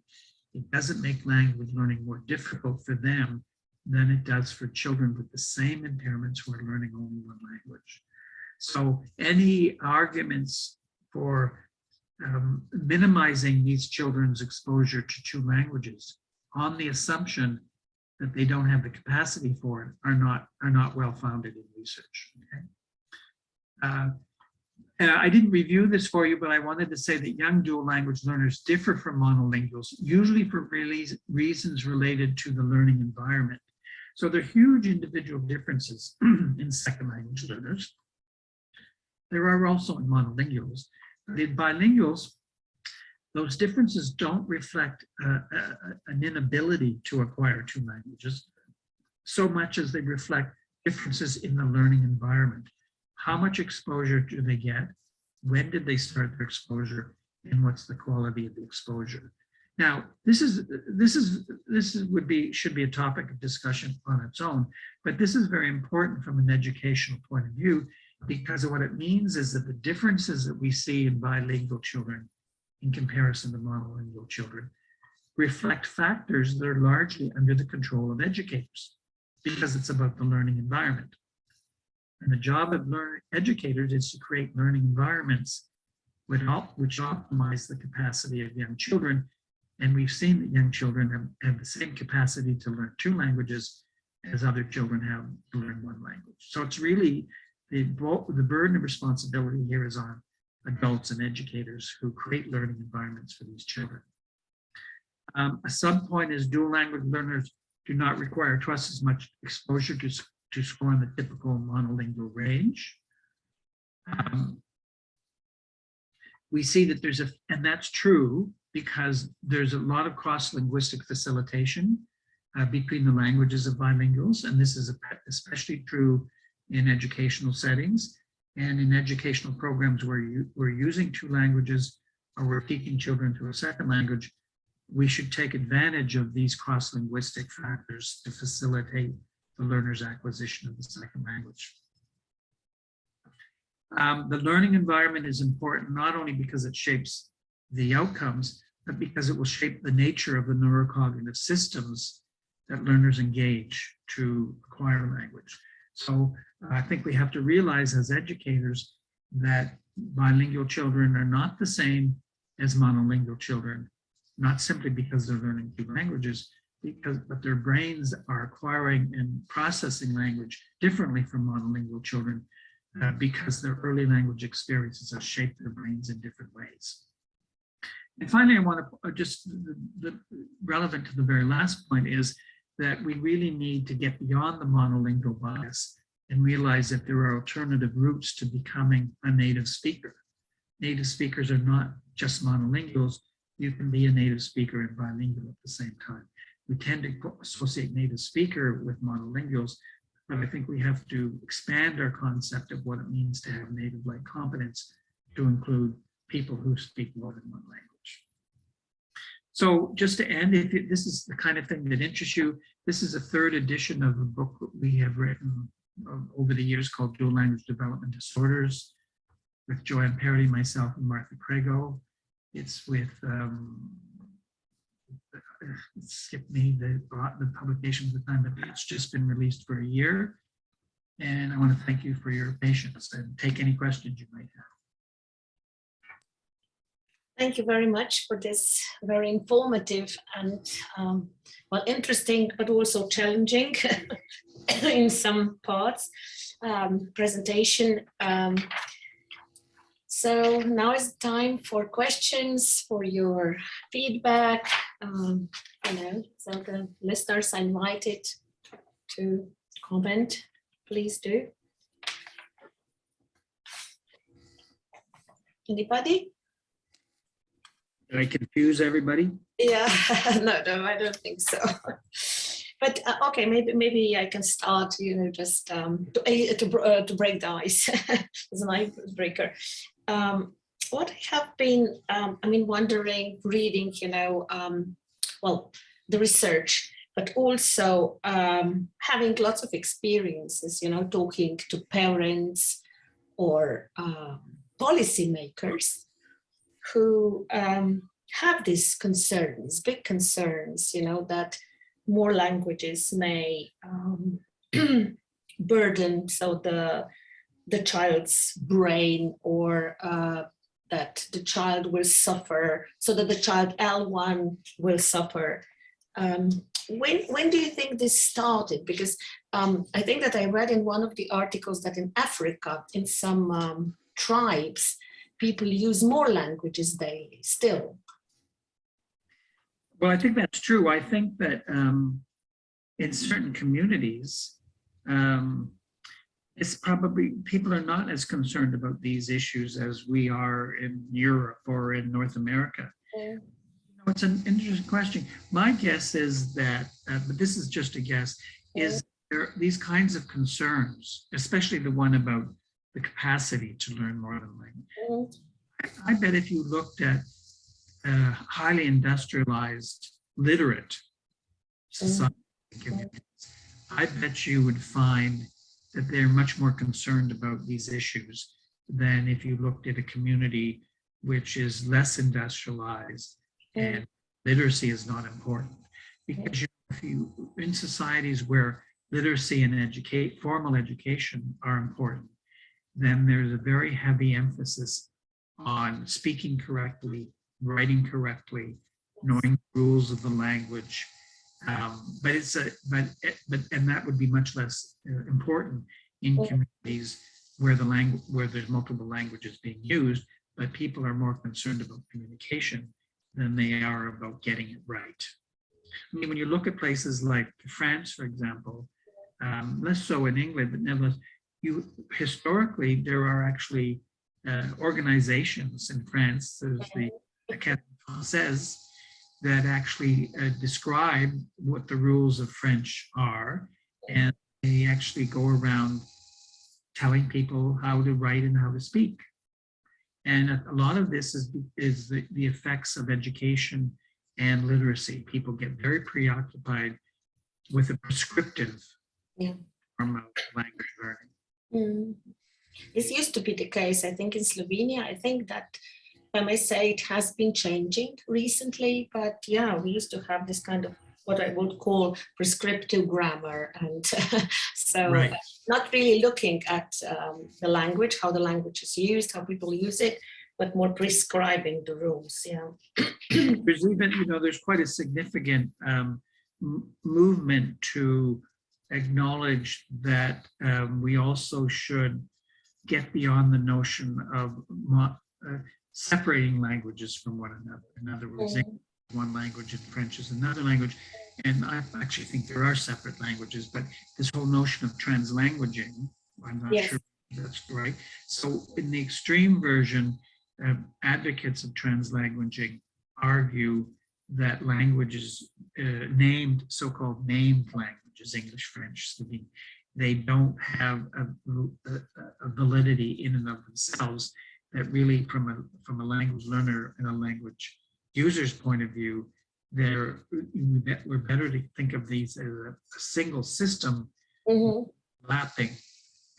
it doesn't make language learning more difficult for them than it does for children with the same impairments who are learning only one language. So any arguments for minimizing these children's exposure to two languages on the assumption that they don't have the capacity for it are not well founded in research. Okay? I didn't review this for you, but I wanted to say that young dual language learners differ from monolinguals, usually for reasons related to the learning environment. So there are huge individual differences in second language learners. There are also in monolinguals. But in bilinguals, those differences don't reflect an inability to acquire two languages so much as they reflect differences in the learning environment. How much exposure do they get? When did they start their exposure? And what's the quality of the exposure? Now, should be a topic of discussion on its own, but this is very important from an educational point of view, because what it means is that the differences that we see in bilingual children in comparison to monolingual children reflect factors that are largely under the control of educators, because it's about the learning environment. And the job of educators is to create learning environments which optimize the capacity of young children. And we've seen that young children have the same capacity to learn two languages as other children have to learn one language. So it's really the burden of responsibility here is on adults and educators who create learning environments for these children. A sub-point is dual language learners do not require twice as much exposure to score in the typical monolingual range. We see that and that's true because there's a lot of cross-linguistic facilitation between the languages of bilinguals, and this is especially true in educational settings and in educational programs where we're using two languages or we're teaching children through a second language. we should take advantage of these cross-linguistic factors to facilitate the learner's acquisition of the second language. The learning environment is important not only because it shapes the outcomes, but because it will shape the nature of the neurocognitive systems that learners engage to acquire language. So I think we have to realize as educators that bilingual children are not the same as monolingual children, not simply because they're learning two languages, but their brains are acquiring and processing language differently from monolingual children because their early language experiences have shaped their brains in different ways. And finally, I want to just relevant to the very last point is that we really need to get beyond the monolingual bias and realize that there are alternative routes to becoming a native speaker. Native speakers are not just monolinguals. You can be a native speaker and bilingual at the same time. We tend to associate native speaker with monolinguals, but I think we have to expand our concept of what it means to have native-like competence to include people who speak more than one language. So just to end, if this is the kind of thing that interests you, this is a third edition of a book that we have written over the years called Dual Language Development Disorders with Joanne Parody, myself, and Martha Craigo. It's with, skip me the publication at the time, but it's just been released for a year. And I want to thank you for your patience and take any questions you might have. Thank you very much for this very informative and, well, interesting, but also challenging in some parts presentation. So now is the time for questions, for your feedback. You know, so the listeners are invited to comment. Please do. Anybody? Did I confuse everybody? Yeah, no, I don't think so. But okay, maybe I can start. You know, just to break the ice as an icebreaker. What I have been, I mean, wondering, reading, you know, well, the research, but also having lots of experiences, you know, talking to parents or policymakers who have these concerns, big concerns, you know, that more languages may burden the child's brain, or that the child will suffer, so that the child L1 will suffer. When do you think this started? Because I think that I read in one of the articles that in Africa, in some tribes, people use more languages daily still. Well, I think that's true. I think that in certain communities, it's probably, people are not as concerned about these issues as we are in Europe or in North America. Yeah. It's an interesting question. My guess is that, but this is just a guess, is there these kinds of concerns, especially the one about the capacity to learn more than language. I bet if you looked at highly industrialized, literate society communities, I bet you would find that they're much more concerned about these issues than if you looked at a community which is less industrialized and literacy is not important. Because if you, in societies where literacy and formal education are important, then there's a very heavy emphasis on speaking correctly, writing correctly, knowing the rules of the language. But that would be much less important in communities where there's multiple languages being used, but people are more concerned about communication than they are about getting it right. I mean, when you look at places like France, for example, less so in England, but nevertheless, historically there are actually organizations in France, there's the Académie Française, that actually describe what the rules of French are, and they actually go around telling people how to write and how to speak. And a lot of this is the effects of education and literacy. People get very preoccupied with a prescriptive form of language learning. Mm. This used to be the case, I think, in Slovenia. I think that, I may say, it has been changing recently, but yeah, we used to have this kind of what I would call prescriptive grammar, and so not really looking at the language, how the language is used, how people use it, but more prescribing the rules. Yeah. There's even, there's quite a significant movement to acknowledge that we also should get beyond the notion of separating languages from one another. In other words, one language and French is another language. And I actually think there are separate languages, but this whole notion of translanguaging, I'm not sure that's right. So in the extreme version, advocates of translanguaging argue that languages named, so-called named languages, English, French, Slovene, they don't have a validity in and of themselves, that really from a language learner and a language user's point of view, we're better to think of these as a single system, overlapping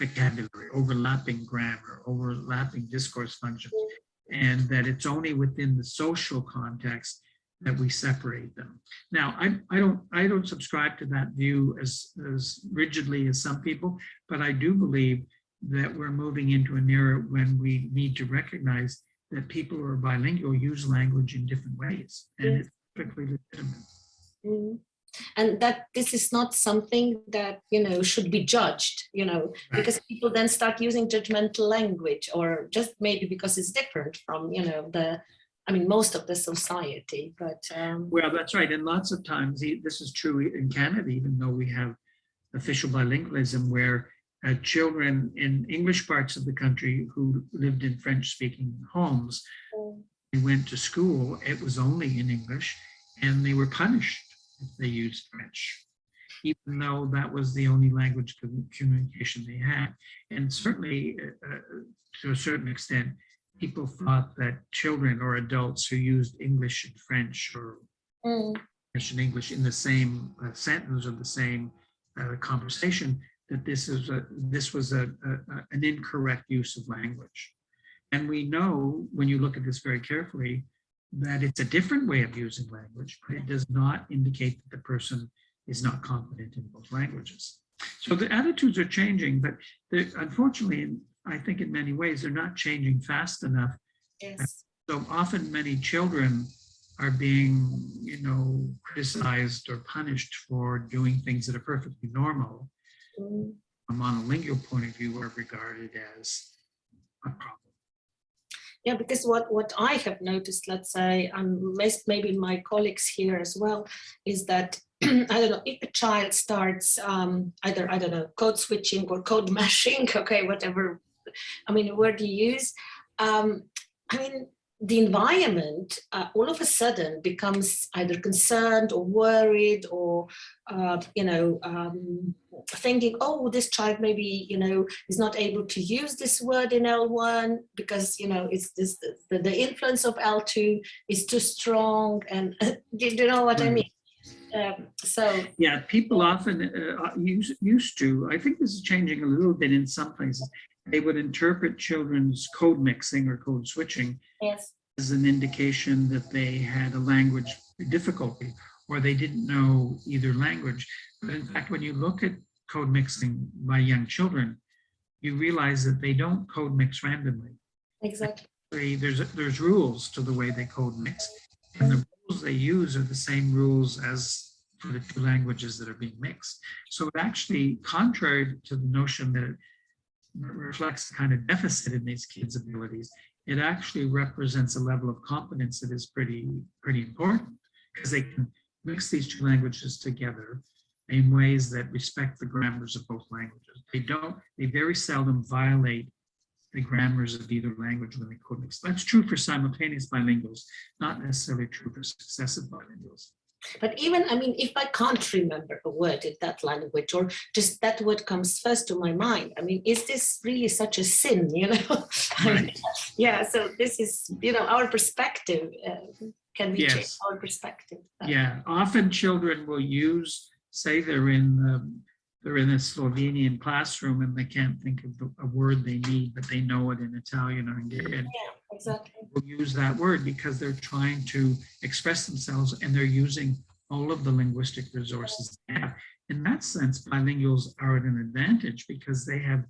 vocabulary, overlapping grammar, overlapping discourse functions, and that it's only within the social context that we separate them. Now, I don't subscribe to that view as rigidly as some people, but I do believe that we're moving into an era when we need to recognize that people who are bilingual use language in different ways, and it's perfectly legitimate. And that this is not something that, should be judged, because people then start using judgmental language, or just maybe because it's different from, most of the society, but. Well, that's right. And lots of times, this is true in Canada, even though we have official bilingualism, where children in English parts of the country who lived in French-speaking homes, they went to school, it was only in English, and they were punished if they used French, even though that was the only language communication they had. And certainly, to a certain extent, people thought that children or adults who used English and French, or French and English in the same sentence or the same conversation, that this was an incorrect use of language. And we know, when you look at this very carefully, that it's a different way of using language, but it does not indicate that the person is not competent in both languages. So the attitudes are changing, but unfortunately, I think in many ways, they're not changing fast enough. Yes. So often many children are being, criticized or punished for doing things that are perfectly normal. From a monolingual point of view, are regarded as a problem. Yeah, because what I have noticed, let's say, and maybe my colleagues here as well, is that I don't know, if a child starts either, I don't know, code switching or code mashing, okay, whatever, word you use, the environment all of a sudden becomes either concerned or worried, or thinking, oh, this child maybe is not able to use this word in L1 because it's this the influence of L2 is too strong, and do you know what I mean? So yeah, people often used to, I think this is changing a little bit in some places, they would interpret children's code mixing or code switching as an indication that they had a language difficulty, or they didn't know either language. But in fact, when you look at code mixing by young children, you realize that they don't code mix randomly. Exactly. There's rules to the way they code mix, and the rules they use are the same rules as for the two languages that are being mixed. So it actually, contrary to the notion that it reflects a kind of deficit in these kids' abilities, it actually represents a level of competence that is pretty important, because they can mix these two languages together in ways that respect the grammars of both languages. They very seldom violate the grammars of either language when they code mix. That's true for simultaneous bilinguals, not necessarily true for successive bilinguals. But even, if I can't remember a word in that language, or just that word comes first to my mind, is this really such a sin, Right. Yeah, so this is, our perspective can we change Yes. our perspective? Yeah, often children will use, say they're in a Slovenian classroom and they can't think of a word they need, but they know it in Italian or Hungarian. Yeah, exactly. Will use that word because they're trying to express themselves and they're using all of the linguistic resources they have. In that sense, bilinguals are at an advantage because they have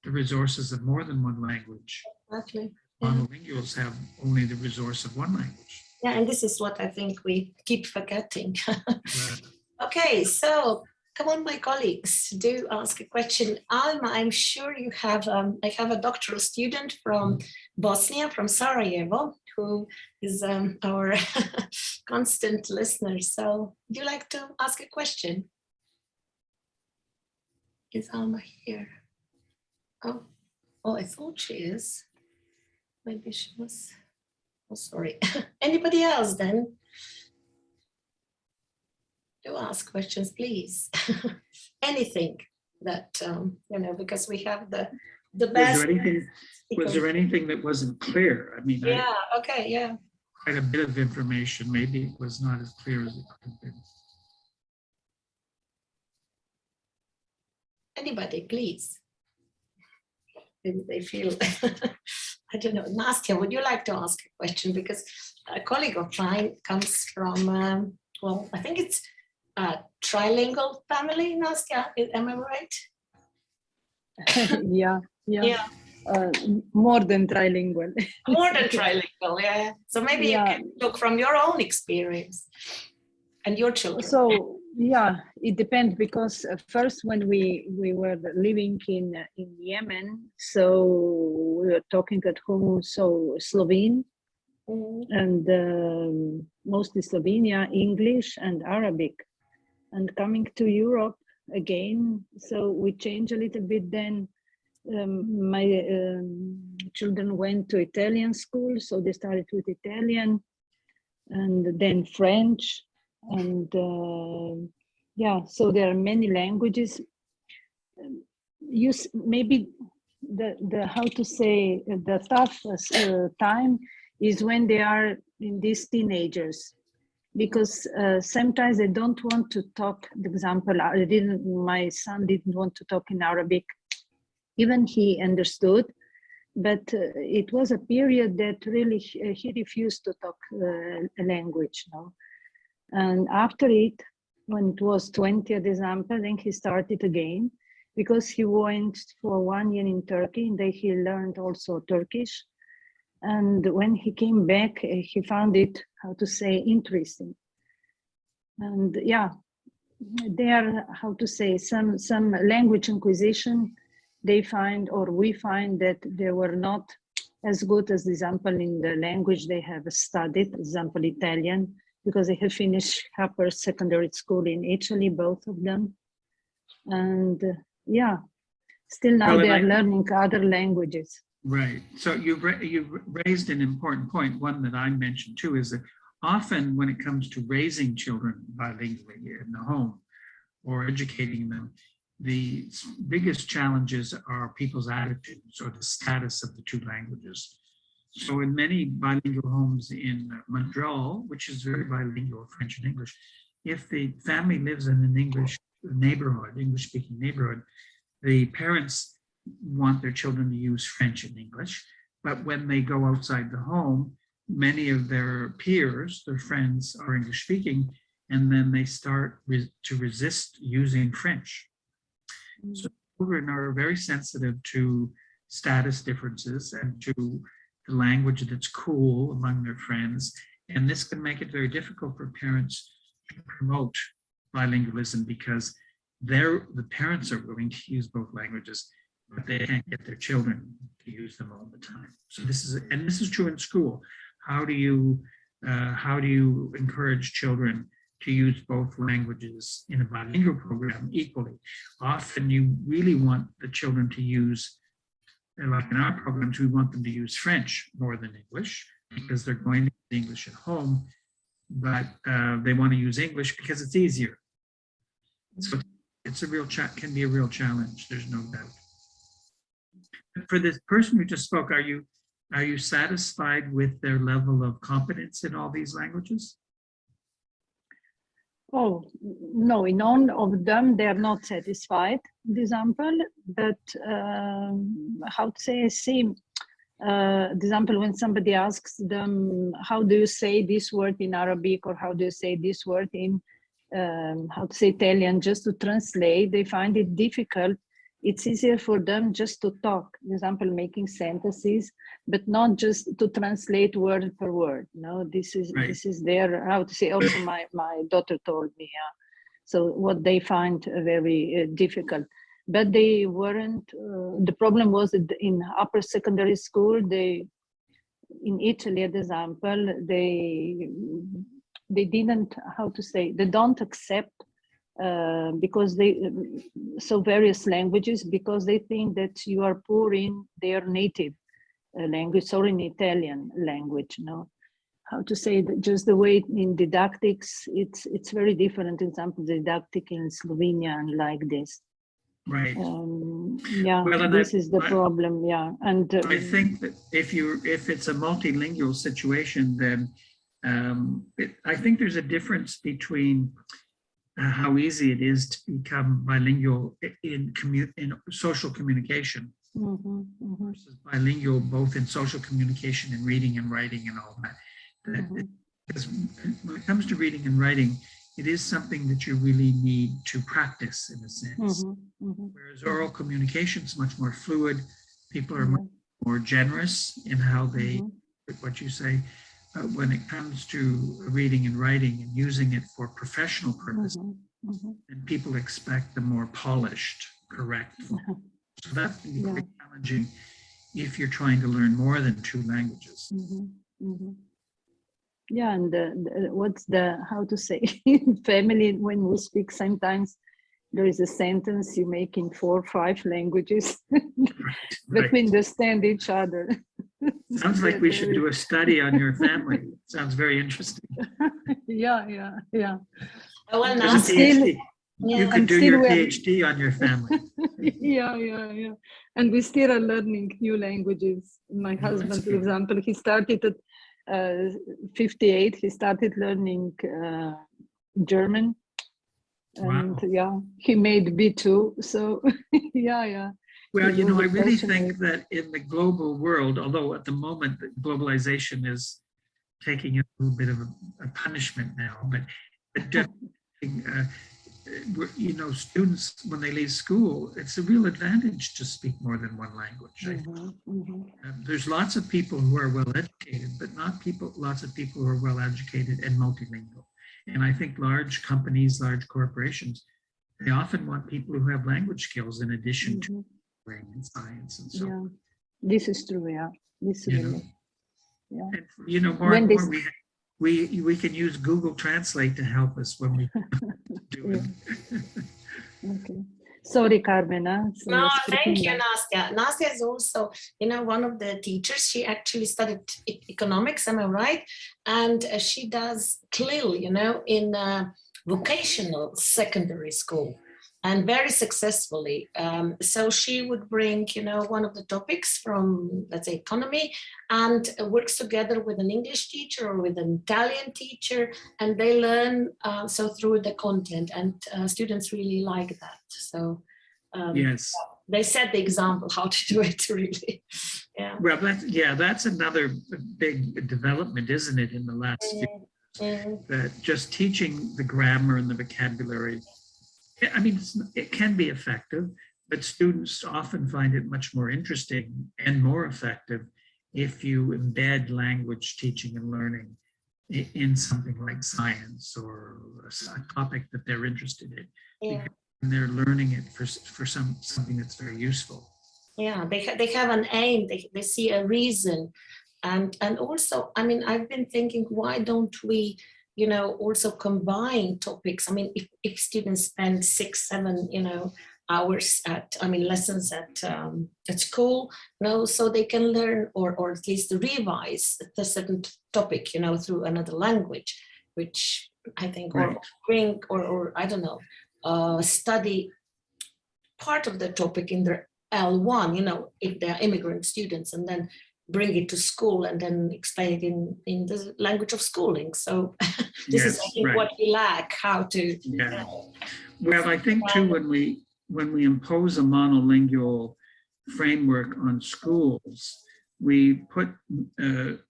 the resources of more than one language. Exactly. Yeah. Monolinguals have only the resource of one language. Yeah, and this is what I think we keep forgetting. Right. Okay, so come on, my colleagues, do ask a question. Alma, I'm sure you have, I have a doctoral student from Bosnia, from Sarajevo, who is our constant listener. So would you like to ask a question? Is Alma here? Oh, I thought she is. Maybe she was, oh, sorry. Anybody else then? Do ask questions, please. Anything that, because we have the best. Was there anything that wasn't clear? I mean, Yeah, okay, yeah. quite a bit of information. Maybe it was not as clear as it could have been. Anybody, please. Maybe they feel, I don't know. Nastya, would you like to ask a question? Because a colleague of mine comes from, well, I think it's a trilingual family, Nastya, am I right? Yeah. More than trilingual. More than trilingual, yeah. So maybe Yeah. you can look from your own experience and your children. So yeah, it depends because first when we were living in Yemen, so we were talking at home so Slovene and mostly Slovenia, English and Arabic. And coming to Europe again, so we changed a little bit then. My children went to Italian school, so they started with Italian and then French. And yeah, so there are many languages. Maybe the how to say the toughest time is when they are in these teenagers, because sometimes they don't want to talk. For example, my son didn't want to talk in Arabic. Even he understood, but it was a period that really he refused to talk a language. No? And after it, when it was 20, for example, then he started again because he went for 1 year in Turkey and then he learned also Turkish. And when he came back, he found it, how to say, interesting. And yeah, there, how to say, some language acquisition, they find, or we find that they were not as good as, example, in the language they have studied, example, Italian, because they have finished upper secondary school in Italy, both of them. And yeah, still now they are learning other languages. Right. So you've raised an important point. One that I mentioned too is that often when it comes to raising children bilingually in the home or educating them, the biggest challenges are people's attitudes or the status of the two languages. So in many bilingual homes in Montreal, which is very bilingual, French and English, if the family lives in an English neighborhood, English-speaking neighborhood, the parents want their children to use French and English, but when they go outside the home, many of their peers, their friends, are English-speaking, and then they start to resist using French. So children are very sensitive to status differences and to the language that's cool among their friends. And this can make it very difficult for parents to promote bilingualism because the parents are willing to use both languages, but they can't get their children to use them all the time. So this is true in school. How do you encourage children to use both languages in a bilingual program equally? Often you really want the children to use, like in our programs, we want them to use French more than English because they're going to use English at home, but they want to use English because it's easier. So it's can be a real challenge, there's no doubt. For this person who just spoke, are you Are you satisfied with their level of competence in all these languages? Oh, no, in all of them, they are not satisfied, for example, but how to say, see, example, when somebody asks them, how do you say this word in Arabic, or how do you say this word in, how to say Italian, just to translate, they find it difficult. It's easier for them just to talk, for example, making sentences, but not just to translate word per word. No, this is Right. this is their, how to say, also my daughter told me, so what they find very difficult. But they weren't, the problem was that in upper secondary school, in Italy, as example, they didn't, how to say, they don't accept because so various languages, because they think that you are poor in their native language or in Italian language, no? How to say that, just the way in didactics, it's very different. Example, didactic in Slovenian like this. Right. Yeah, well, this is the problem. Yeah, and I think that if it's a multilingual situation, then I think there's a difference between how easy it is to become bilingual in social communication versus bilingual both in social communication and reading and writing and all that. Because when it comes to reading and writing, it is something that you really need to practice in a sense. Whereas oral communication is much more fluid. People are much more generous in how they, what you say, when it comes to reading and writing and using it for professional purposes, and people expect the more polished, correct form. So that can be quite challenging if you're trying to learn more than two languages. Yeah, and what's the, how to say, in family, when we speak, sometimes there is a sentence you make in 4 or 5 languages, but we understand each other. Sounds like we should do a study on your family. Sounds very interesting. Yeah. Oh, well, There's a PhD. You could do your PhD on your family. Yeah. And we still are learning new languages. My husband, for example, he started at 58. He started learning German. And he made B2. So yeah. Well, you know, I really think that in the global world, although at the moment globalization is taking a little bit of a punishment now, but you know, students, when they leave school, it's a real advantage to speak more than one language. There's lots of people who are well educated, but lots of people who are well educated and multilingual. And I think large companies, large corporations, they often want people who have language skills in addition to in science and so on. This is true, This really. And, you know, more and more we can use Google Translate to help us when we do it. Okay. Sorry, Carmen. No, thank you, Nastya. Nastya is also, you know, one of the teachers. She actually studied economics, am I right? And she does CLIL, you know, in vocational secondary school, and very successfully. So she would bring, you know, one of the topics from, let's say, economy, and works together with an English teacher or with an Italian teacher, and they learn so through the content, and students really like that. So yes, they set the example how to do it, really. Well, that's another big development, isn't it, in the last few years, that just teaching the grammar and the vocabulary, I mean, it can be effective, but students often find it much more interesting and more effective if you embed language teaching and learning in something like science or a topic that they're interested in. And they're learning it for something that's very useful. Yeah, they have an aim, they see a reason. And also, I mean, I've been thinking, why don't we, you know, also combine topics? I mean, if students spend 6-7, you know, hours lessons at school, you know, so they can learn or at least revise a certain topic, you know, through another language, which I think, or I don't know, study part of the topic in their L1, you know, if they're immigrant students, and then bring it to school and then explain it in the language of schooling. So this is, I think, what we lack, how to. Yeah. Well, I think too, when we impose a monolingual framework on schools, we put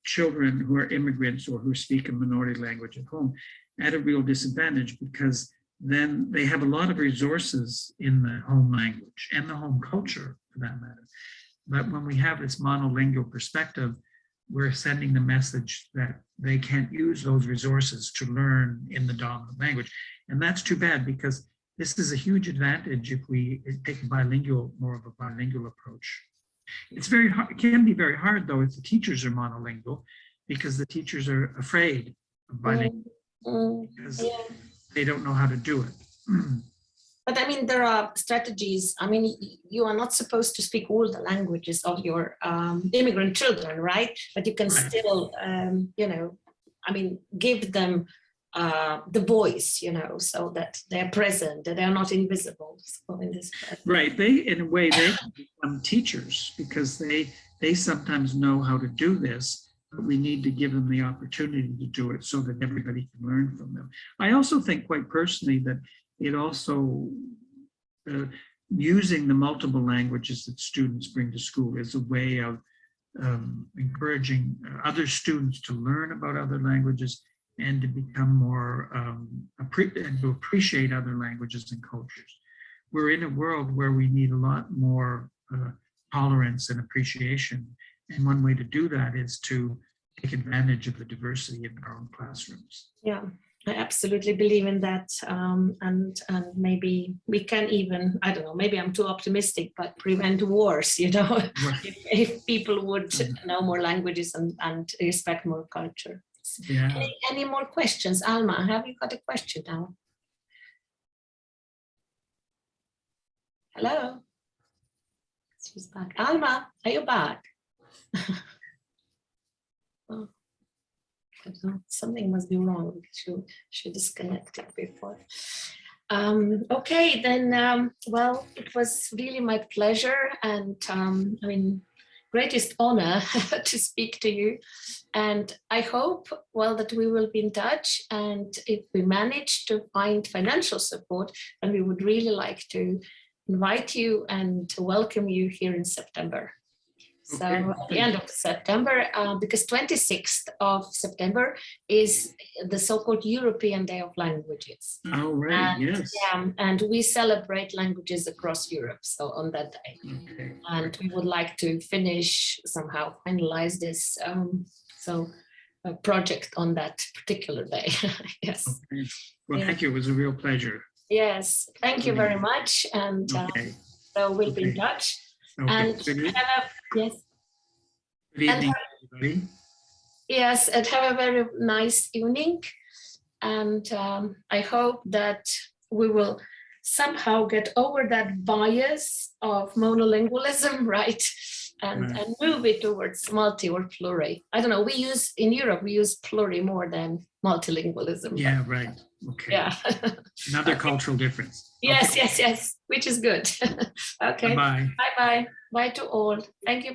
children who are immigrants or who speak a minority language at home at a real disadvantage, because then they have a lot of resources in the home language and the home culture for that matter. But when we have this monolingual perspective, we're sending the message that they can't use those resources to learn in the dominant language. And that's too bad, because this is a huge advantage if we take more of a bilingual approach. It's very hard, it can be very hard though if the teachers are monolingual, because the teachers are afraid of bilingual because they don't know how to do it. But I mean, there are strategies. I mean, you are not supposed to speak all the languages of your immigrant children, right? But you can still, you know, I mean, give them the voice, you know, so that they're present, that they're not invisible. So in this right, they, in a way, they become teachers because they sometimes know how to do this, but we need to give them the opportunity to do it so that everybody can learn from them. I also think quite personally that it also, using the multiple languages that students bring to school is a way of encouraging other students to learn about other languages and to become more, and to appreciate other languages and cultures. We're in a world where we need a lot more tolerance and appreciation. And one way to do that is to take advantage of the diversity in our own classrooms. Yeah, I absolutely believe in that. And maybe we can even, I don't know, maybe I'm too optimistic, but prevent wars, you know, if people would know more languages and respect more culture. Yeah. Any more questions? Alma, have you got a question now? Hello? She's back. Alma, are you back? Oh, I don't know. Something must be wrong because she disconnected before. Okay, then, well, it was really my pleasure and I mean, greatest honor to speak to you. And I hope, well, that we will be in touch. And if we manage to find financial support, then we would really like to invite you and to welcome you here in September. So at the end of September, because 26th of September is the so-called European Day of Languages. Oh, right, and, yes. Yeah, and we celebrate languages across Europe, so on that day. Okay. And we would like to finish, somehow finalize this a project on that particular day. Yes. Okay. Well, thank you. It was a real pleasure. Yes, thank you very much. And so we'll be in touch. Okay. And yes. Good evening, everybody. Yes, and have a very nice evening. And I hope that we will somehow get over that bias of monolingualism, right? And move it towards multi or pluri. I don't know, we use, in Europe, we use pluri more than multilingualism. Yeah, right. Okay. Yeah. Another cultural difference. Yes, okay. yes, yes, which is good. Okay. Bye-bye. Bye-bye. Bye to all. Thank you.